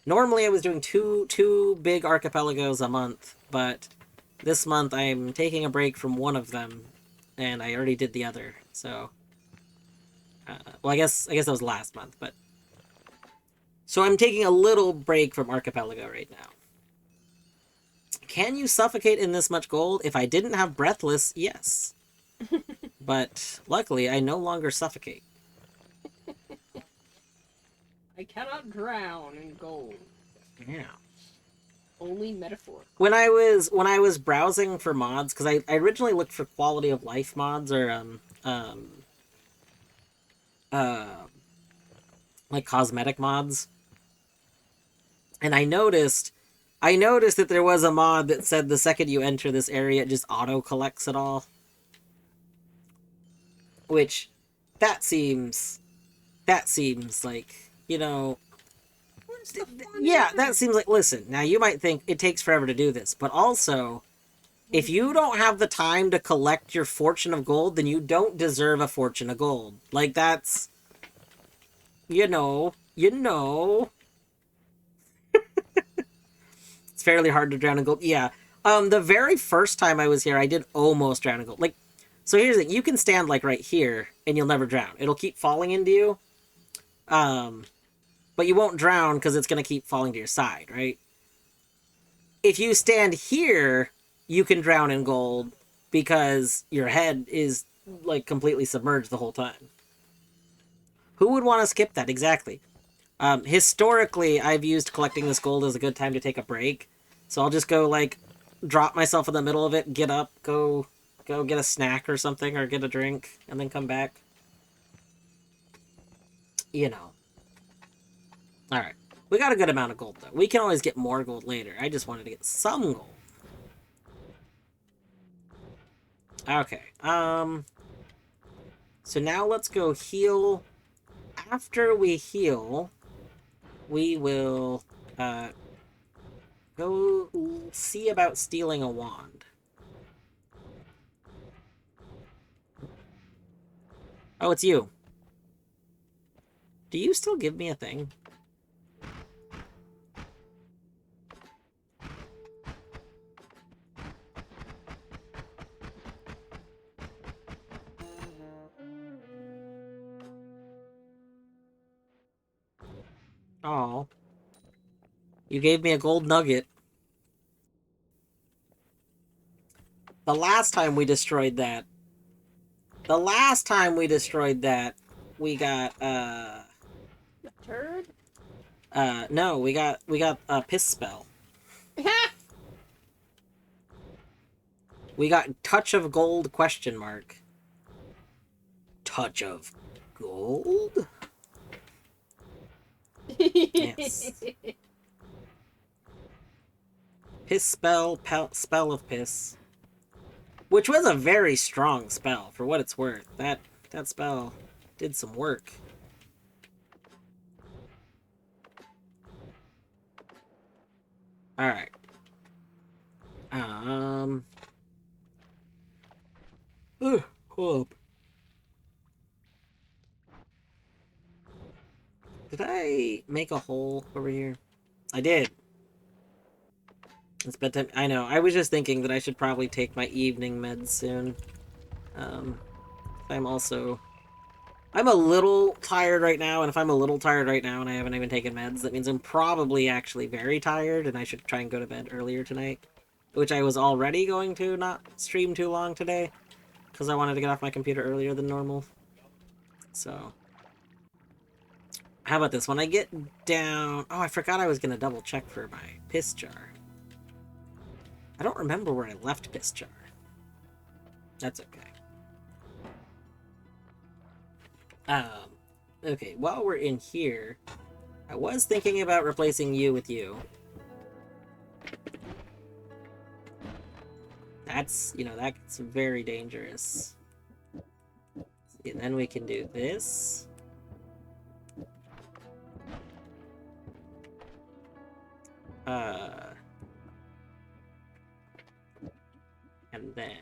Normally I was doing two big archipelagos a month, but this month I'm taking a break from one of them, and I already did the other. So, well, I guess that was last month, but so I'm taking a little break from Archipelago right now. Can you suffocate in this much gold? If I didn't have Breathless, yes. But luckily, I no longer suffocate. I cannot drown in gold. Yeah. Only metaphor. When I was browsing for mods, because I originally looked for quality of life mods or uh like cosmetic mods, and I noticed that there was a mod that said the second you enter this area, it just auto collects it all. Which that seems like, you know, yeah, that seems like, listen, now you might think it takes forever to do this, but also, if you don't have the time to collect your fortune of gold, then you don't deserve a fortune of gold. Like, that's, you know. It's fairly hard to drown in gold. Yeah. The very first time I was here, I did almost drown in gold. Like, so here's the thing. You can stand, like, right here, and you'll never drown. It'll keep falling into you. But you won't drown because it's going to keep falling to your side, right? If you stand here, you can drown in gold because your head is, like, completely submerged the whole time. Who would want to skip that? Exactly. Historically, I've used collecting this gold as a good time to take a break. So I'll just go, like, drop myself in the middle of it, get up, go get a snack or something, or get a drink, and then come back. You know. Alright. We got a good amount of gold, though. We can always get more gold later. I just wanted to get some gold. Okay. So now let's go heal. After we heal, we will, go see about stealing a wand. Oh, it's you. Do you still give me a thing? Oh. You gave me a gold nugget. The last time we destroyed that, we got, Turd? no, we got a piss spell. We got touch of gold question mark. Touch of gold? Yes. Piss spell, spell of piss. Which was a very strong spell, for what it's worth. That spell did some work. Alright. Hold up. Did I make a hole over here? I did. It's bedtime. I know. I was just thinking that I should probably take my evening meds soon. Um, I'm also... I'm a little tired right now, and if I'm a little tired right now and I haven't even taken meds, that means I'm probably actually very tired, and I should try and go to bed earlier tonight. Which I was already going to not stream too long today, because I wanted to get off my computer earlier than normal. So... How about this? When I get down... Oh, I forgot I was going to double check for my piss jar. I don't remember where I left piss jar. That's okay. Okay, while we're in here, I was thinking about replacing you with you. That's, you know, that's very dangerous. And then we can do this. And then...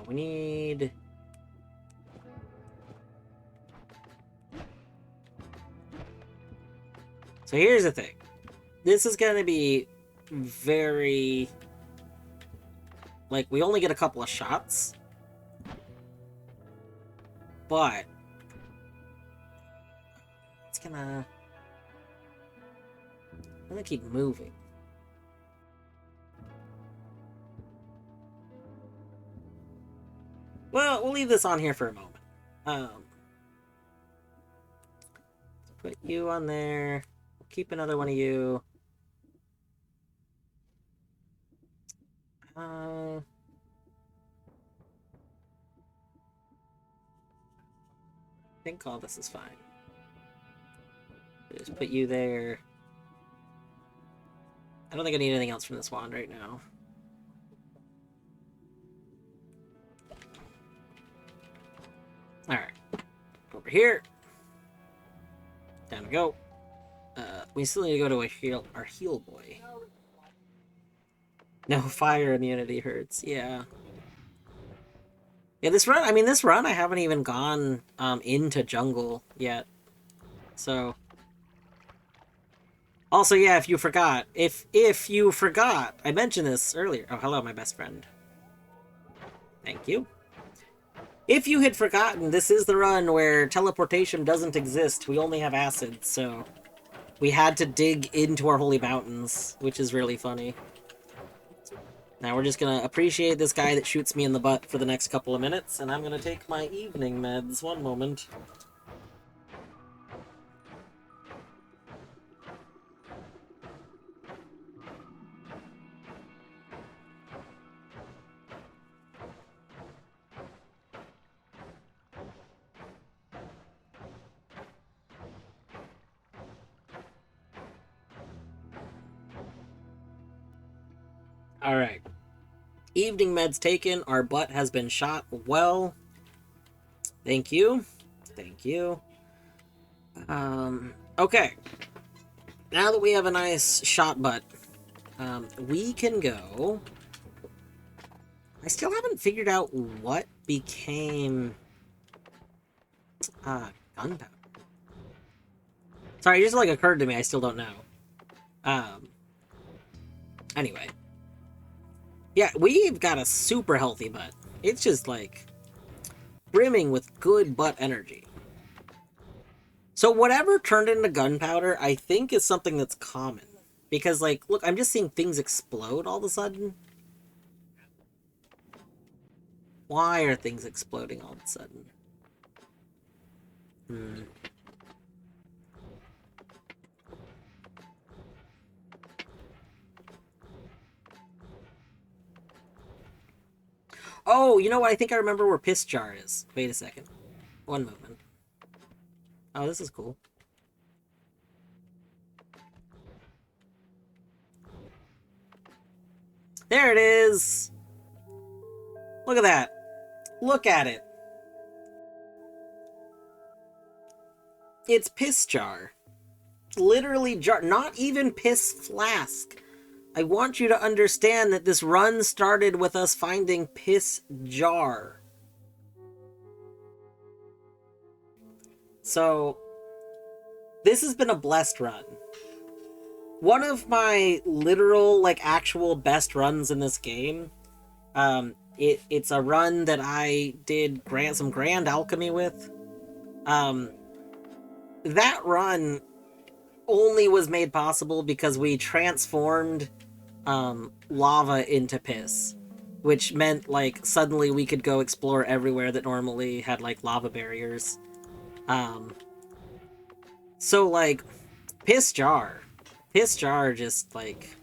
we need... So here's the thing. This is gonna be very... Like, we only get a couple of shots. But... It's gonna... I'm gonna keep moving. Well, we'll leave this on here for a moment. Put you on there. Keep another one of you. I think all this is fine. Just put you there. I don't think I need anything else from this wand right now. Alright. Over here. Down we go. We still need to go to our heal boy. No, fire immunity hurts. Yeah. Yeah, this run, I haven't even gone into jungle yet. So... Also, yeah, if you forgot, I mentioned this earlier. Oh, hello, my best friend. Thank you. If you had forgotten, this is the run where teleportation doesn't exist. We only have acid, so... We had to dig into our holy mountains, which is really funny. Now we're just gonna appreciate this guy that shoots me in the butt for the next couple of minutes, and I'm gonna take my evening meds. One moment. Alright. Evening meds taken. Our butt has been shot well. Thank you. Thank you. Okay. Now that we have a nice shot butt, we can go... I still haven't figured out what became... gunpowder. Sorry, it just, like, occurred to me. I still don't know. Anyway. Yeah, we've got a super healthy butt. It's just, like, brimming with good butt energy. So whatever turned into gunpowder, I think is something that's common. Because, like, look, I'm just seeing things explode all of a sudden. Why are things exploding all of a sudden? Oh, you know what? I think I remember where piss jar is. Wait a second. One moment. Oh, this is cool. There it is! Look at that. Look at it. It's piss jar. Literally jar. Not even piss flask. I want you to understand that this run started with us finding piss jar. So, this has been a blessed run. one of my literal, like, actual best runs in this game. It's a run that I did some grand alchemy with. That run only was made possible because we transformed lava into piss, which meant like suddenly we could go explore everywhere that normally had like lava barriers. So like piss jar just like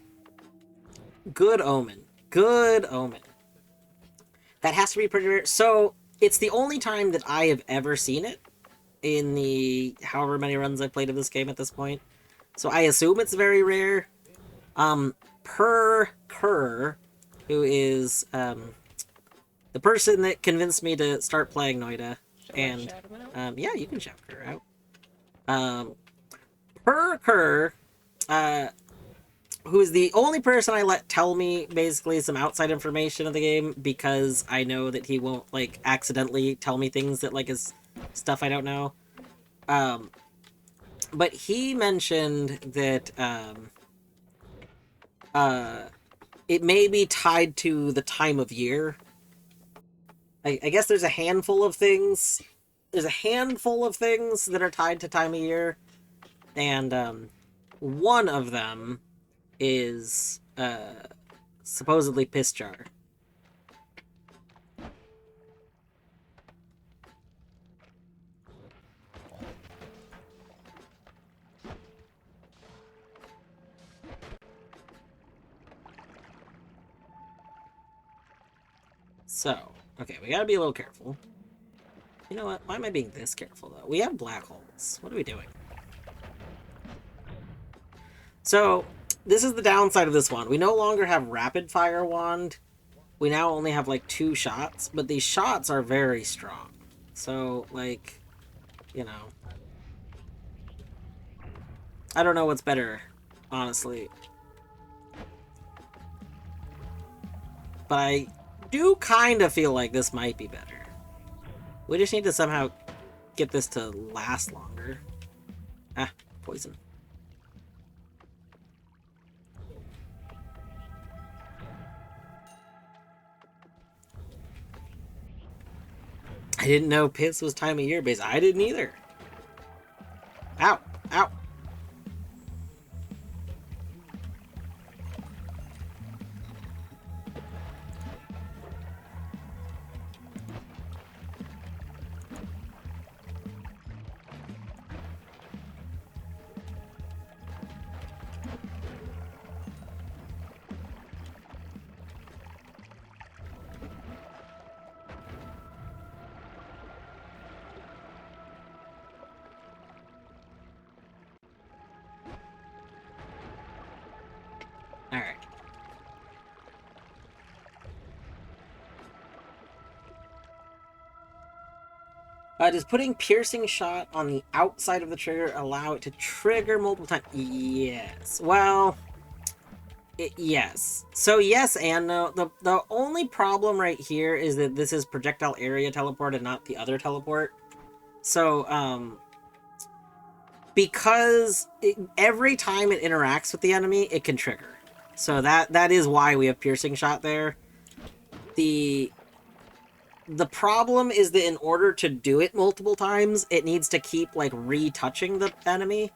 good omen, good omen. That has to be pretty rare. So it's the only time that I have ever seen it in the however many runs I've played of this game at this point. So I assume it's very rare. Per Kerr, who is the person that convinced me to start playing Noita, and yeah, you can shout her out. Per Kerr, who is the only person I let tell me basically some outside information of the game because I know that he won't like accidentally tell me things that like is stuff I don't know. But he mentioned that it may be tied to the time of year. I guess there's a handful of things. There's a handful of things that are tied to time of year, and one of them is supposedly piss jar. So, okay, we gotta be a little careful. You know what? Why am I being this careful, though? We have black holes. What are we doing? So, this is the downside of this one. We no longer have rapid fire wand. We now only have, like, 2 shots, but these shots are very strong. So, like, you know. I don't know what's better, honestly. But I do kind of feel like this might be better. We just need to somehow get this to last longer. Ah, poison. I didn't know piss was time of year based. I didn't either. Ow! Ow! Alright. Does putting piercing shot on the outside of the trigger allow it to trigger multiple times? Yes. Well, yes. So yes and no. The only problem right here is that this is projectile area teleport and not the other teleport. So, because every time it interacts with the enemy, it can trigger. So that is why we have piercing shot there. The problem is that in order to do it multiple times, it needs to keep like retouching the enemy.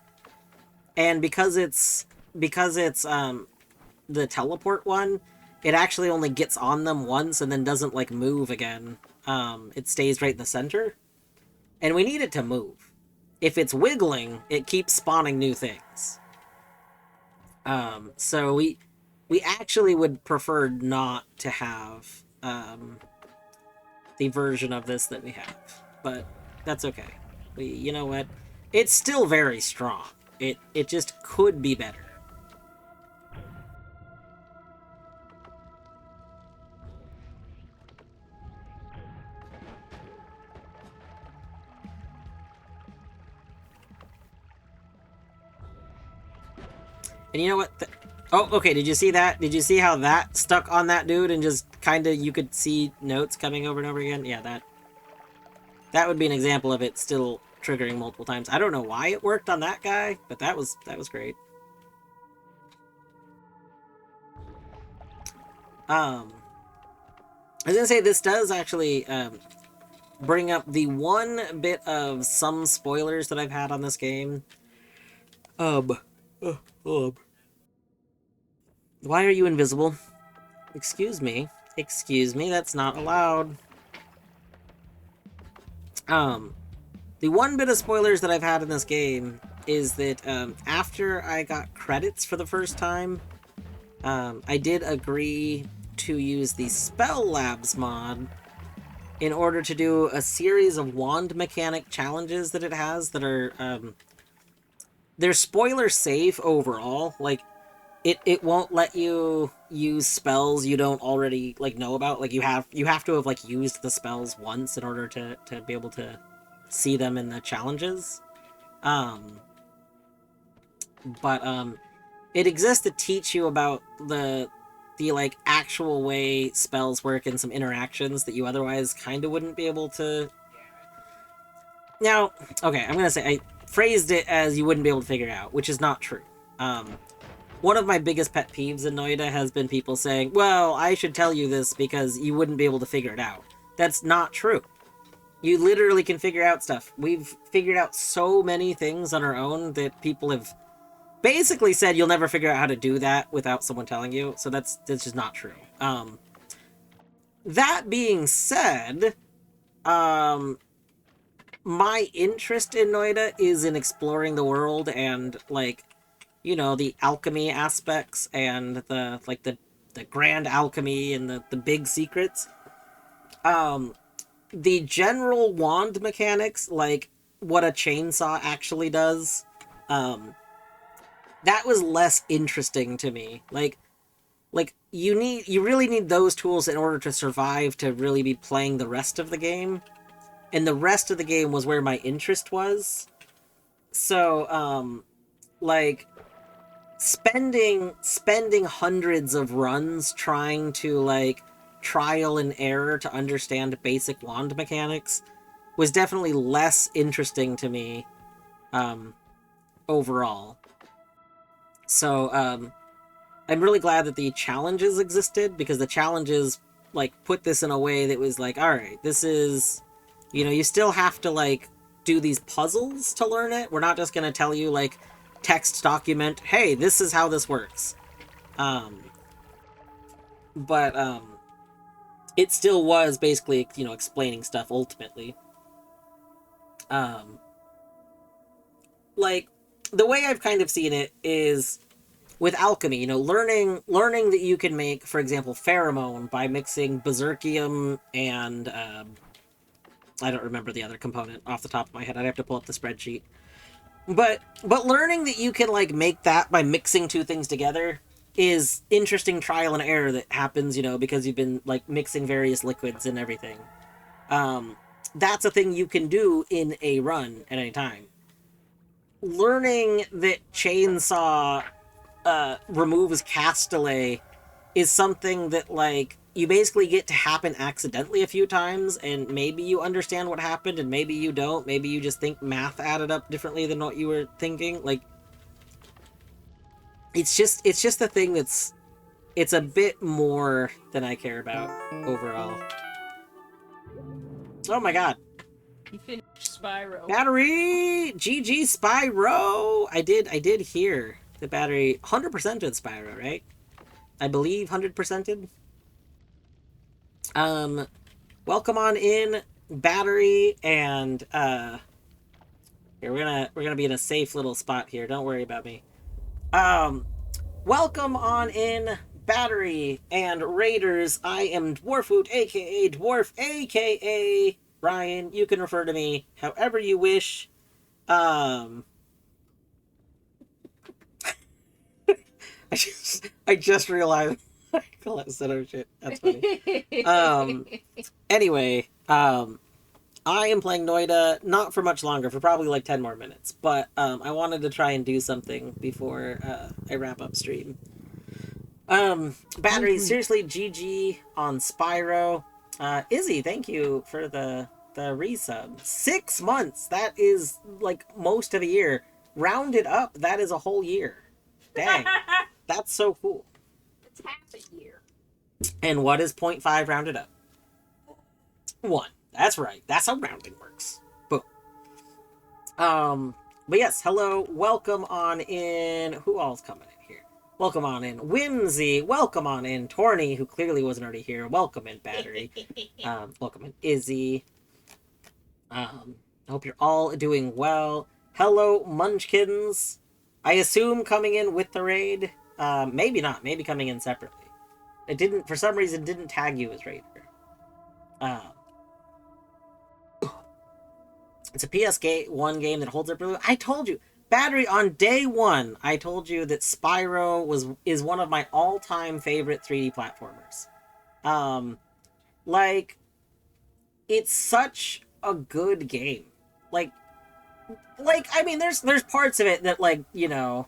And because it's the teleport one, it actually only gets on them once and then doesn't like move again. It stays right in the center. And we need it to move. If it's wiggling, it keeps spawning new things. So we actually would prefer not to have the version of this that we have, but that's okay. You know what? It's still very strong. It just could be better. And you know what? Oh, okay, did you see that? Did you see how that stuck on that dude and just kind of, you could see notes coming over and over again? Yeah, that would be an example of it still triggering multiple times. I don't know why it worked on that guy, but that was great. I was gonna say this does actually bring up the one bit of some spoilers that I've had on this game. Um, why are you invisible? Excuse me. Excuse me, that's not allowed. The one bit of spoilers that I've had in this game is that after I got credits for the first time, I did agree to use the Spell Labs mod in order to do a series of wand mechanic challenges that it has that are they're spoiler safe overall. Like it won't let you use spells you don't already like know about. Like you have to have like used the spells once in order to be able to see them in the challenges. But it exists to teach you about the like actual way spells work and some interactions that you otherwise kind of wouldn't be able to. Now, okay, I'm gonna say I phrased it as you wouldn't be able to figure it out, which is not true. One of my biggest pet peeves in Noita has been people saying, well, I should tell you this because you wouldn't be able to figure it out. That's not true. You literally can figure out stuff. We've figured out so many things on our own that people have basically said you'll never figure out how to do that without someone telling you, so that's just not true. That being said, my interest in Noita is in exploring the world and, like, you know, the alchemy aspects and the grand alchemy and the big secrets. The general wand mechanics, like what a chainsaw actually does, that was less interesting to me. Like you really need those tools in order to survive to really be playing the rest of the game. And the rest of the game was where my interest was. So, like spending hundreds of runs trying to like trial and error to understand basic wand mechanics was definitely less interesting to me overall. So I'm really glad that the challenges existed, because the challenges like put this in a way that was like, all right, this is, you know, you still have to like do these puzzles to learn it. We're not just going to tell you like text document, hey, this is how this works. But it still was basically, you know, explaining stuff ultimately. Like the way I've kind of seen it is with alchemy, you know, learning that you can make, for example, pheromone by mixing berserkium and I don't remember the other component off the top of my head. I'd have to pull up the spreadsheet. But learning that you can like make that by mixing two things together is interesting trial and error that happens, you know, because you've been like mixing various liquids and everything. That's a thing you can do in a run at any time. Learning that chainsaw removes cast delay is something that like you basically get to happen accidentally a few times, and maybe you understand what happened and maybe you don't. Maybe you just think math added up differently than what you were thinking. Like it's just a thing that's it's a bit more than I care about overall. Oh my god. You finished Spyro. Battery! GG Spyro! I did hear the battery 100%ed Spyro, right? I believe 100%ed. Welcome on in, Battery, and here we're gonna be in a safe little spot here. Don't worry about me. Welcome on in, Battery and Raiders. I am Dwarfwoot, aka Dwarf, aka Ryan. You can refer to me however you wish. I just realized I call it set of shit. That's funny. Anyway, I am playing Noita, not for much longer, for probably like 10 more minutes, but I wanted to try and do something before I wrap up stream. Battery, seriously, GG on Spyro. Izzy, thank you for the resub. 6 months, that is like most of a year. Rounded up, that is a whole year. Dang, that's so cool. It's half a year. And what is 0.5 rounded up? 1. That's right. That's how rounding works. Boom. But yes, hello, welcome on in. Who all's coming in here? Welcome on in, Whimsy. Welcome on in, Torny, who clearly wasn't already here. Welcome in, Battery. Welcome in, Izzy. I hope you're all doing well. Hello, Munchkins. I assume coming in with the raid. Maybe not. Maybe coming in separately. It didn't, for some reason, didn't tag you as raider. It's a PS1 game that holds up really well. I told you, Battery, on day one, I told you that Spyro is one of my all-time favorite 3D platformers. Like, it's such a good game. Like, I mean, there's parts of it that, like, you know,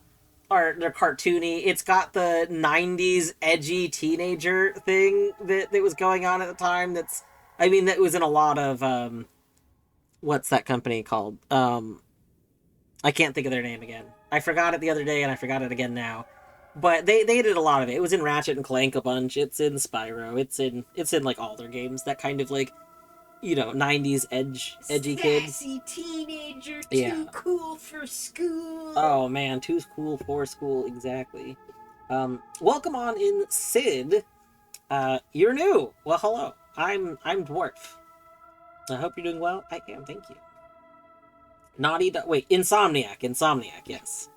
they're cartoony. It's got the 90s edgy teenager thing that was going on at the time. That was in a lot of, what's that company called? I can't think of their name again. I forgot it the other day and I forgot it again now. But they did a lot of it. It was in Ratchet and Clank a bunch. It's in Spyro. It's in like all their games. That kind of like, you know, 90s edgy kids. Sassy teenager, Yeah. too cool for school. Oh man, too cool for school, exactly. Welcome on in, Sid. You're new. Well, hello. I'm Dwarf. I hope you're doing well. I am, thank you. Insomniac, yes.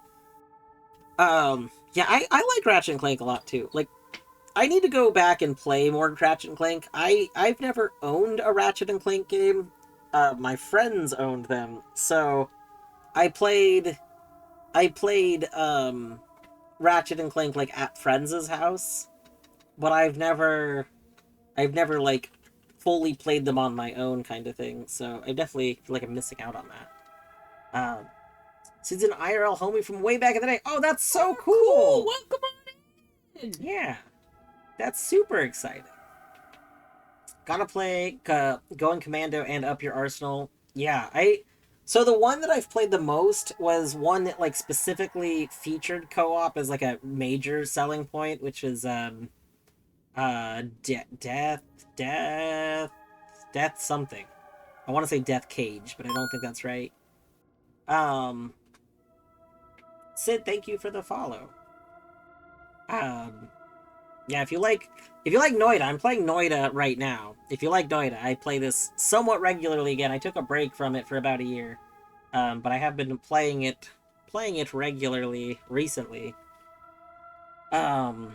Yeah, I like Ratchet and Clank a lot too. Like, I need to go back and play more Ratchet and Clank. I've never owned a Ratchet and Clank game. My friends owned them, so I played Ratchet and Clank like at friends' house, but I've never like fully played them on my own kind of thing. So I definitely feel like I'm missing out on that. Sid's an IRL homie from way back in the day. Oh, that's so cool! Welcome on in! Yeah, that's super exciting. Gotta play Going Commando and Up Your Arsenal. Yeah, so the one that I've played the most was one that like specifically featured co-op as like a major selling point, which is Death something. I want to say Death Cage, but I don't think that's right. Sid, thank you for the follow. Yeah, if you like Noita, I'm playing Noita right now. If you like Noita, I play this somewhat regularly again. I took a break from it for about a year. But I have been playing it regularly recently. But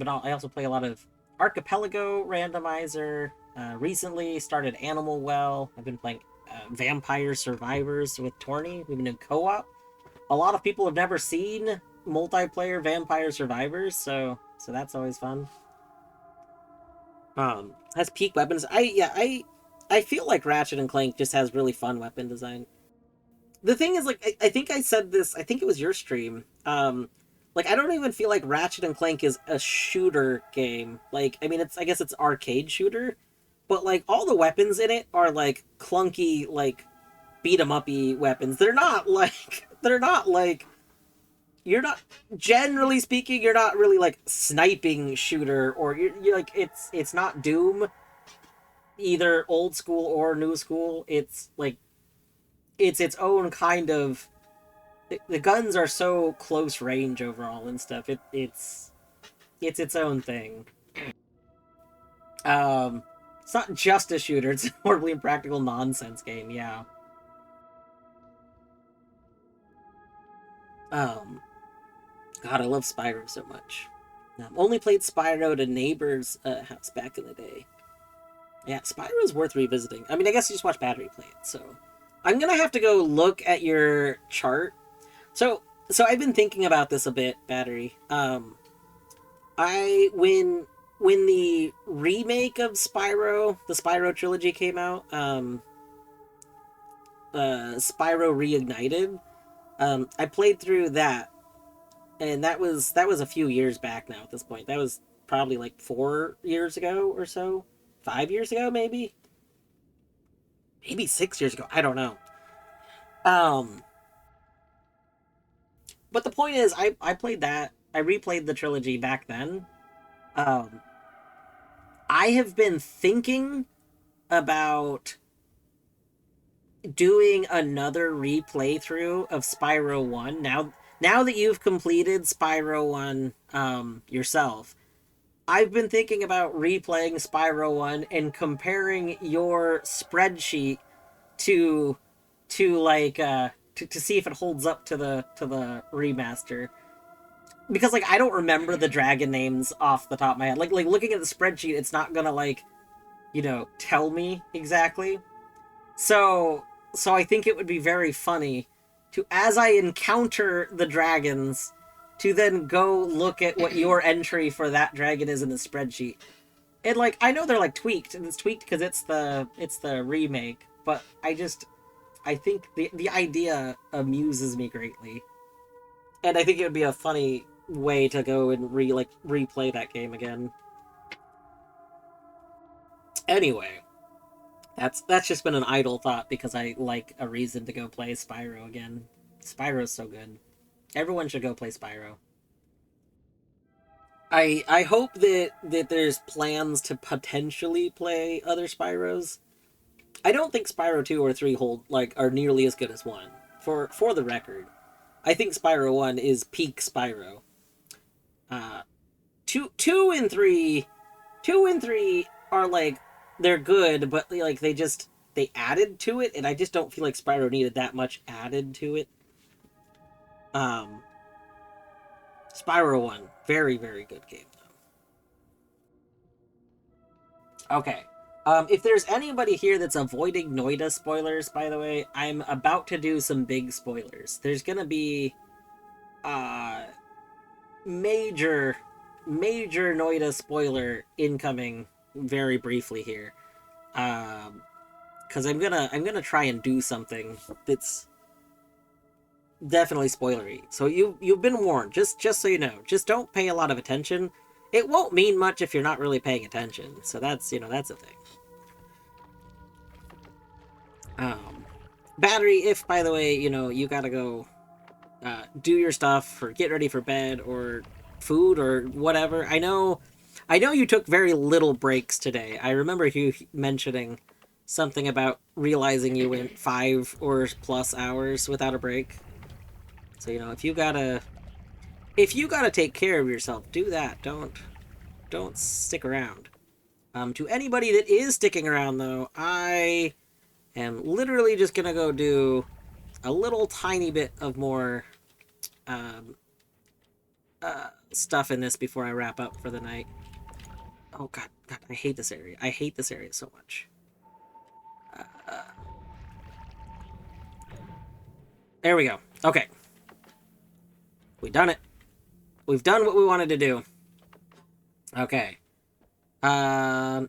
I also play a lot of Archipelago Randomizer. Recently started Animal Well. I've been playing Vampire Survivors with Torny. We've been doing co-op. A lot of people have never seen multiplayer Vampire Survivors, so that's always fun. Has peak weapons. I feel like Ratchet and Clank just has really fun weapon design. The thing is, like, I think I said this, I think it was your stream. Like, I don't even feel like Ratchet and Clank is a shooter game. Like, I mean, I guess it's arcade shooter, but like all the weapons in it are like clunky, like beat 'em uppy weapons. They're not like you're not, generally speaking, you're not really like sniping shooter, or you're like it's not Doom, either old school or new school. It's like it's its own kind of, the guns are so close range overall and stuff. It's its own thing. It's not just a shooter, it's a horribly impractical nonsense game, yeah. God, I love Spyro so much. Only played Spyro at a neighbor's house back in the day. Yeah, Spyro is worth revisiting. I mean, I guess you just watch Battery play it, so... I'm gonna have to go look at your chart. So I've been thinking about this a bit, Battery. When the remake of Spyro, the Spyro trilogy came out, Spyro Reignited, I played through that, and that was a few years back now at this point. That was probably like 4 years ago or so. 5 years ago, maybe 6 years ago. I don't know. But the point is, I played that. I replayed the trilogy back then, Um, I have been thinking about doing another replay through of Spyro 1. Now that you've completed Spyro 1 yourself, I've been thinking about replaying Spyro 1 and comparing your spreadsheet to to see if it holds up to the remaster. Because like I don't remember the dragon names off the top of my head. Like looking at the spreadsheet, it's not gonna tell me exactly. So I think it would be very funny to, as I encounter the dragons, to then go look at what your entry for that dragon is in the spreadsheet. And like I know they're like tweaked, and it's tweaked because it's the remake, but I think the idea amuses me greatly. And I think it would be a funny way to go and replay that game again. Anyway, that's just been an idle thought because I like a reason to go play Spyro again. Spyro's so good. Everyone should go play Spyro. I hope that there's plans to potentially play other Spyros. I don't think Spyro 2 or 3 are nearly as good as 1. For the record, I think Spyro 1 is peak Spyro. Uh 2 and 3 are like they're good, but like they added to it, and I just don't feel like Spyro needed that much added to it. Um, Spyro 1, very, very good game, though. Okay. If there's anybody here that's avoiding Noita spoilers, by the way, I'm about to do some big spoilers. There's gonna be, major, major Noita spoiler incoming very briefly here. Because I'm gonna try and do something that's definitely spoilery. So you've been warned. Just so you know, just don't pay a lot of attention. It won't mean much if you're not really paying attention. So that's a thing. Battery. If by the way you gotta go do your stuff or get ready for bed or food or whatever. I know you took very little breaks today. I remember you mentioning something about realizing you went 5 or plus hours without a break. So if you gotta take care of yourself, do that. Don't stick around. To anybody that is sticking around though, I am literally just gonna go do a little tiny bit of more stuff in this before I wrap up for the night. Oh god, I hate this area. I hate this area so much. There we go. Okay. We done it. We've done what we wanted to do. Okay.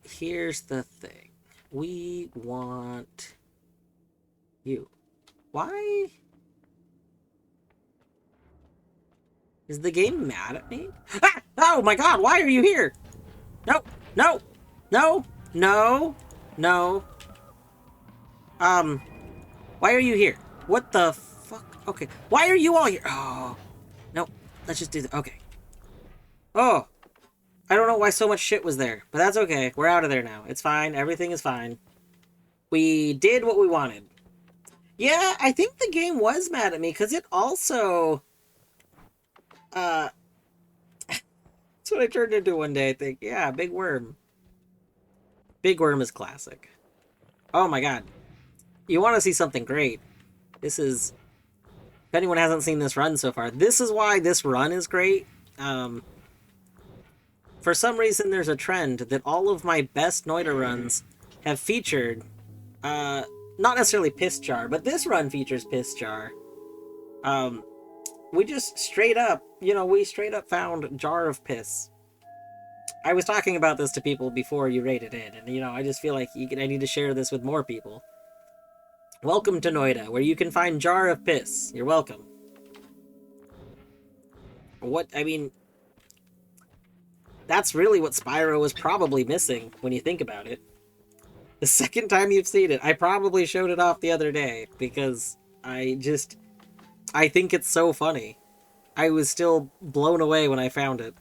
Here's the thing. We want you. Why? Is the game mad at me? Ah! Oh my god, why are you here? No, no, no, no, no. Why are you here? What the fuck? Okay, why are you all here? Oh, no, let's just do that. Okay. Oh, I don't know why so much shit was there, but that's okay. We're out of there now. It's fine. Everything is fine. We did what we wanted. Yeah, I think the game was mad at me because it also... that's what I turned into one day, I think. Yeah, Big Worm. Big Worm is classic. Oh my god. You want to see something great. This is... If anyone hasn't seen this run so far, this is why this run is great. For some reason, there's a trend that all of my best Noita runs have featured, not necessarily Piss Jar, but this run features Piss Jar. We just straight up, we straight up found Jar of Piss. I was talking about this to people before you rated it, and I just feel like I need to share this with more people. Welcome to Noita, where you can find Jar of Piss. You're welcome. That's really what Spyro was probably missing when you think about it. The second time you've seen it, I probably showed it off the other day because I think it's so funny. I was still blown away when I found it.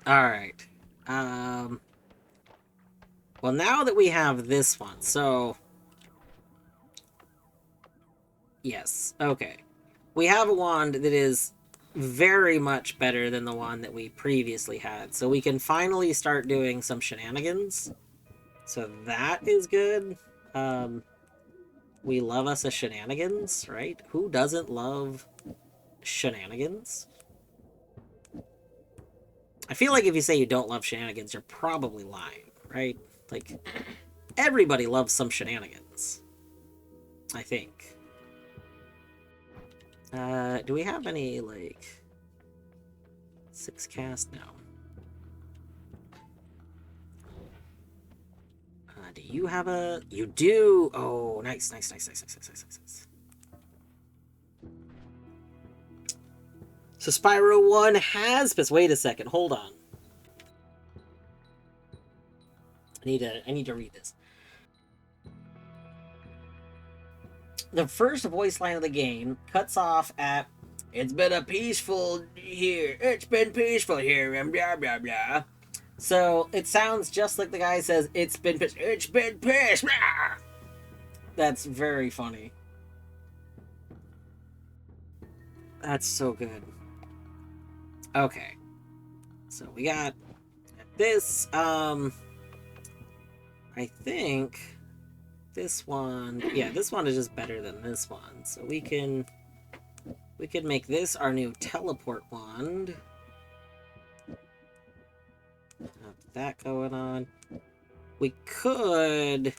Alright. Well, now that we have this one, so... Yes, okay. We have a wand that is very much better than the one that we previously had, so we can finally start doing some shenanigans. So that is good. We love us a shenanigans, right? Who doesn't love shenanigans? I feel like if you say you don't love shenanigans, you're probably lying, right? Like, everybody loves some shenanigans. I think. Do we have any, like... 6 cast? No. Do you have a... You do! Oh, nice, nice, nice, nice, nice, nice, nice, nice. So Spyro 1 has... But wait a second, hold on. I need to read this. The first voice line of the game cuts off at, "It's been a peaceful here. It's been peaceful here," and blah, blah, blah. So it sounds just like the guy says, It's been peace. Blah. That's very funny. That's so good. Okay. So we got this, I think this one, yeah, this one is just better than this one. So we can make this our new teleport wand. Have that going on. We could...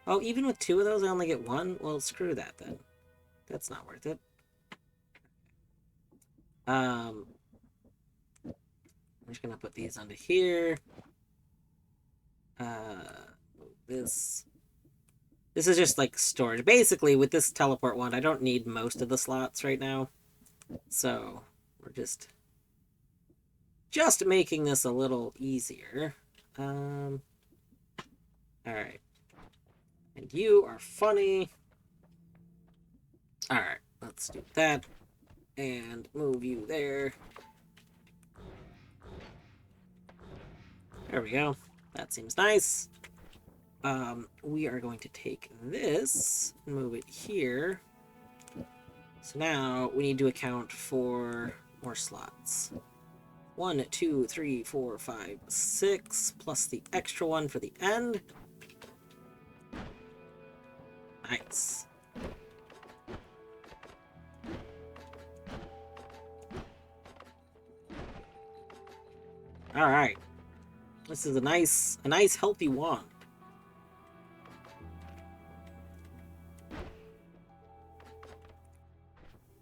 Oh, even with 2 of those, I only get 1? Well, screw that then. That's not worth it. I'm just gonna put these onto here. This is just like storage. Basically, with this teleport wand, I don't need most of the slots right now. So, we're just making this a little easier. Alright. And you are funny. Alright, let's do that. And move you there. There we go. That seems nice. We are going to take this, move it here. So now we need to account for more slots. 1, 2, 3, 4, 5, 6, plus the extra one for the end. Nice. All right. This is a nice healthy wand.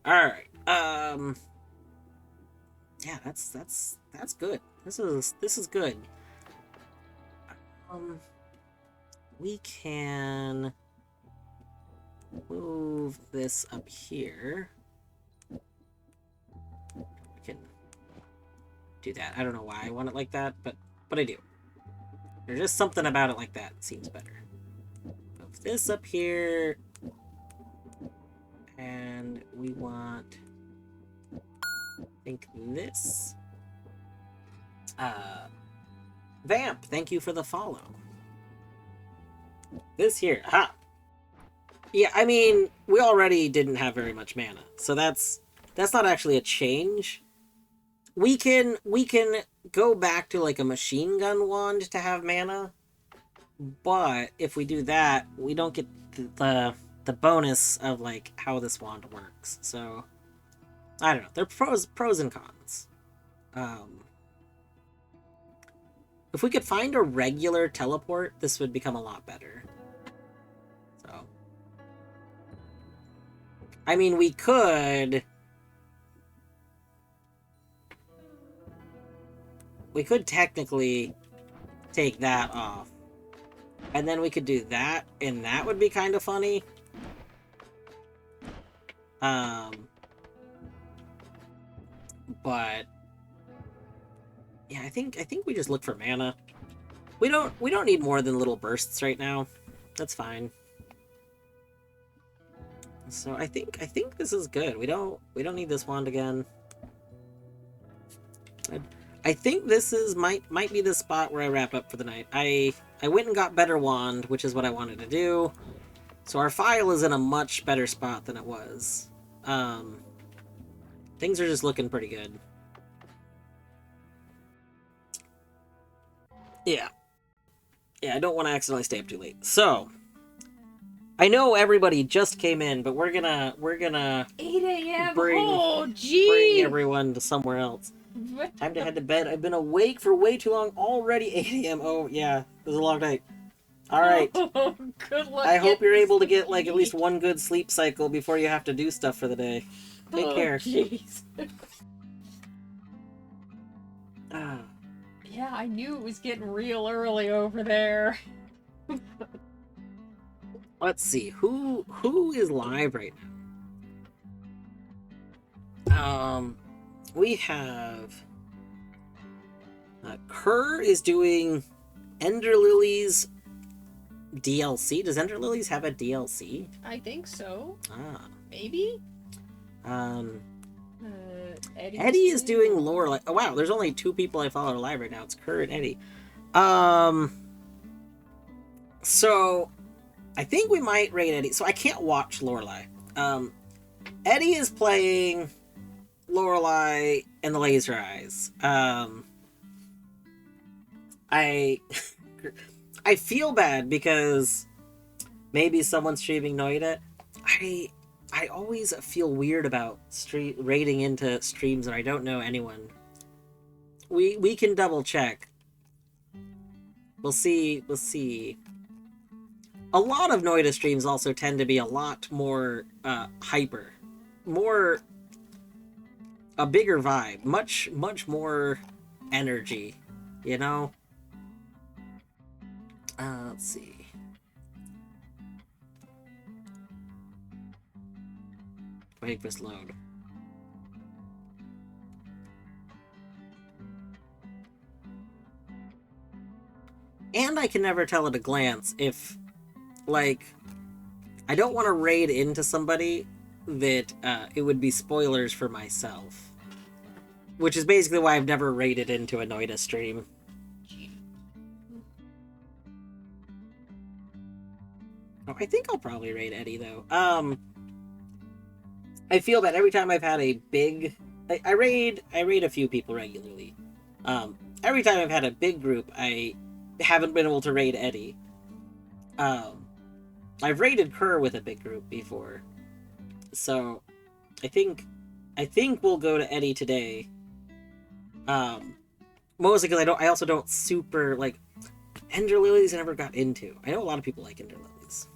All right. Yeah, that's good. This is good. We can move this up here. We can do that. I don't know why I want it like that, but I do. There's just something about it like that. It seems better. Move this up here. And we want, I think, this. Vamp, thank you for the follow. This here, aha. Yeah, I mean, we already didn't have very much mana, so that's not actually a change. We can go back to like a machine gun wand to have mana, but if we do that, we don't get the bonus of like how this wand works. So I don't know. There are pros and cons. If we could find a regular teleport, this would become a lot better. So I mean, we could technically take that off. And then we could do that, and that would be kind of funny. But yeah, I think we just look for mana. We don't need more than little bursts right now. That's fine. So I think this is good. We don't need this wand again. I think this is might be the spot where I wrap up for the night. I went and got better wand, which is what I wanted to do. So our file is in a much better spot than it was. Things are just looking pretty good. Yeah. Yeah, I don't want to accidentally stay up too late. So, I know everybody just came in, but we're gonna 8 a.m. bring Oh, gee. everyone to somewhere else. What Time to the- head to bed. I've been awake for way too long. Already 8 a.m. Oh, yeah. It was a long night. Alright. Oh, good luck. I hope you're getting able to get, like, at least sleep. one good sleep cycle before you have to do stuff for the day. Take care. Jeez. Ah. Yeah, I knew it was getting real early over there. Let's see. Who is live right now? We have... Kerr is doing Ender Lilies DLC. Does Ender Lilies have a DLC? I think so. Ah. Maybe? Eddie is doing lore. Oh wow, there's only 2 people I follow live right now. It's Kerr and Eddie. So I think we might raid Eddie. So I can't watch Lorelei. Eddie is playing Lorelei and the Laser Eyes. I feel bad because maybe someone's streaming Noita. I always feel weird about raiding into streams and I don't know anyone. We can double check. We'll see. A lot of Noita streams also tend to be a lot more hyper. A bigger vibe. Much more energy. You know? Let's see. Waiting for this load. And I can never tell at a glance if, like, I don't want to raid into somebody that it would be spoilers for myself. Which is basically why I've never raided into a Noita stream. Oh, I think I'll probably raid Eddie, though. I feel that every time I've had a big... I raid a few people regularly. Every time I've had a big group, I haven't been able to raid Eddie. I've raided Kerr with a big group before. So, I think we'll go to Eddie today. Mostly because I also don't super, like... Ender Lilies I never got into. I know a lot of people like Ender Lilies.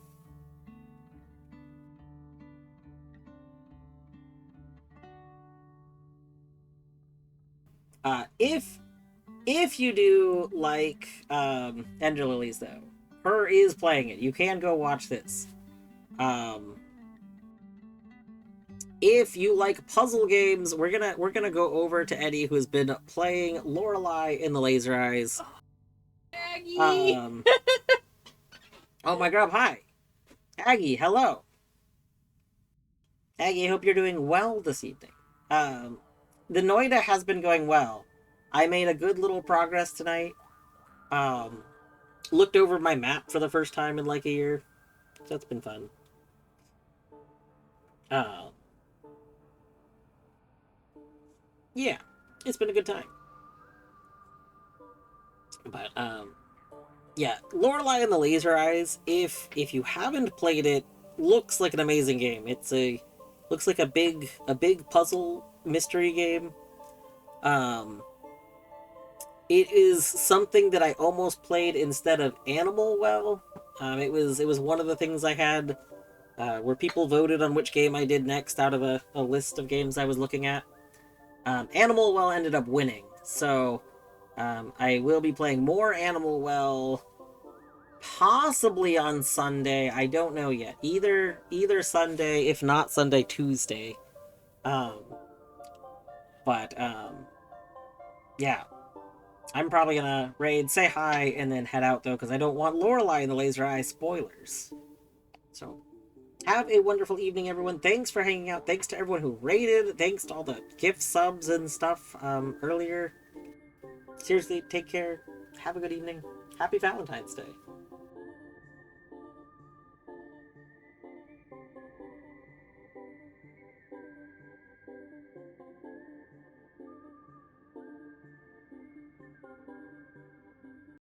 If you do like Ender Lilies though, Her is playing it. You can go watch this. If you like puzzle games, we're gonna go over to Eddie, who has been playing Lorelei in the Laser Eyes. Aggie! Oh my god, hi. Aggie, hello. Aggie, I hope you're doing well this evening. The Noita has been going well. I made a good little progress tonight. Looked over my map for the first time in like a year. So that's been fun. Yeah, it's been a good time. But, yeah, Lorelei and the Laser Eyes, if you haven't played it, looks like an amazing game. Looks like a big puzzle mystery game. It is something that I almost played instead of Animal Well. It was one of the things I had where people voted on which game I did next out of a list of games I was looking at. Animal Well ended up winning, so I will be playing more Animal Well possibly on Sunday. I don't know yet. Either Sunday, if not Sunday, Tuesday. Yeah. I'm probably gonna raid, say hi, and then head out, though, because I don't want Lorelei and the Laser Eye spoilers. So, have a wonderful evening, everyone. Thanks for hanging out. Thanks to everyone who raided. Thanks to all the gift subs and stuff earlier. Seriously, take care. Have a good evening. Happy Valentine's Day.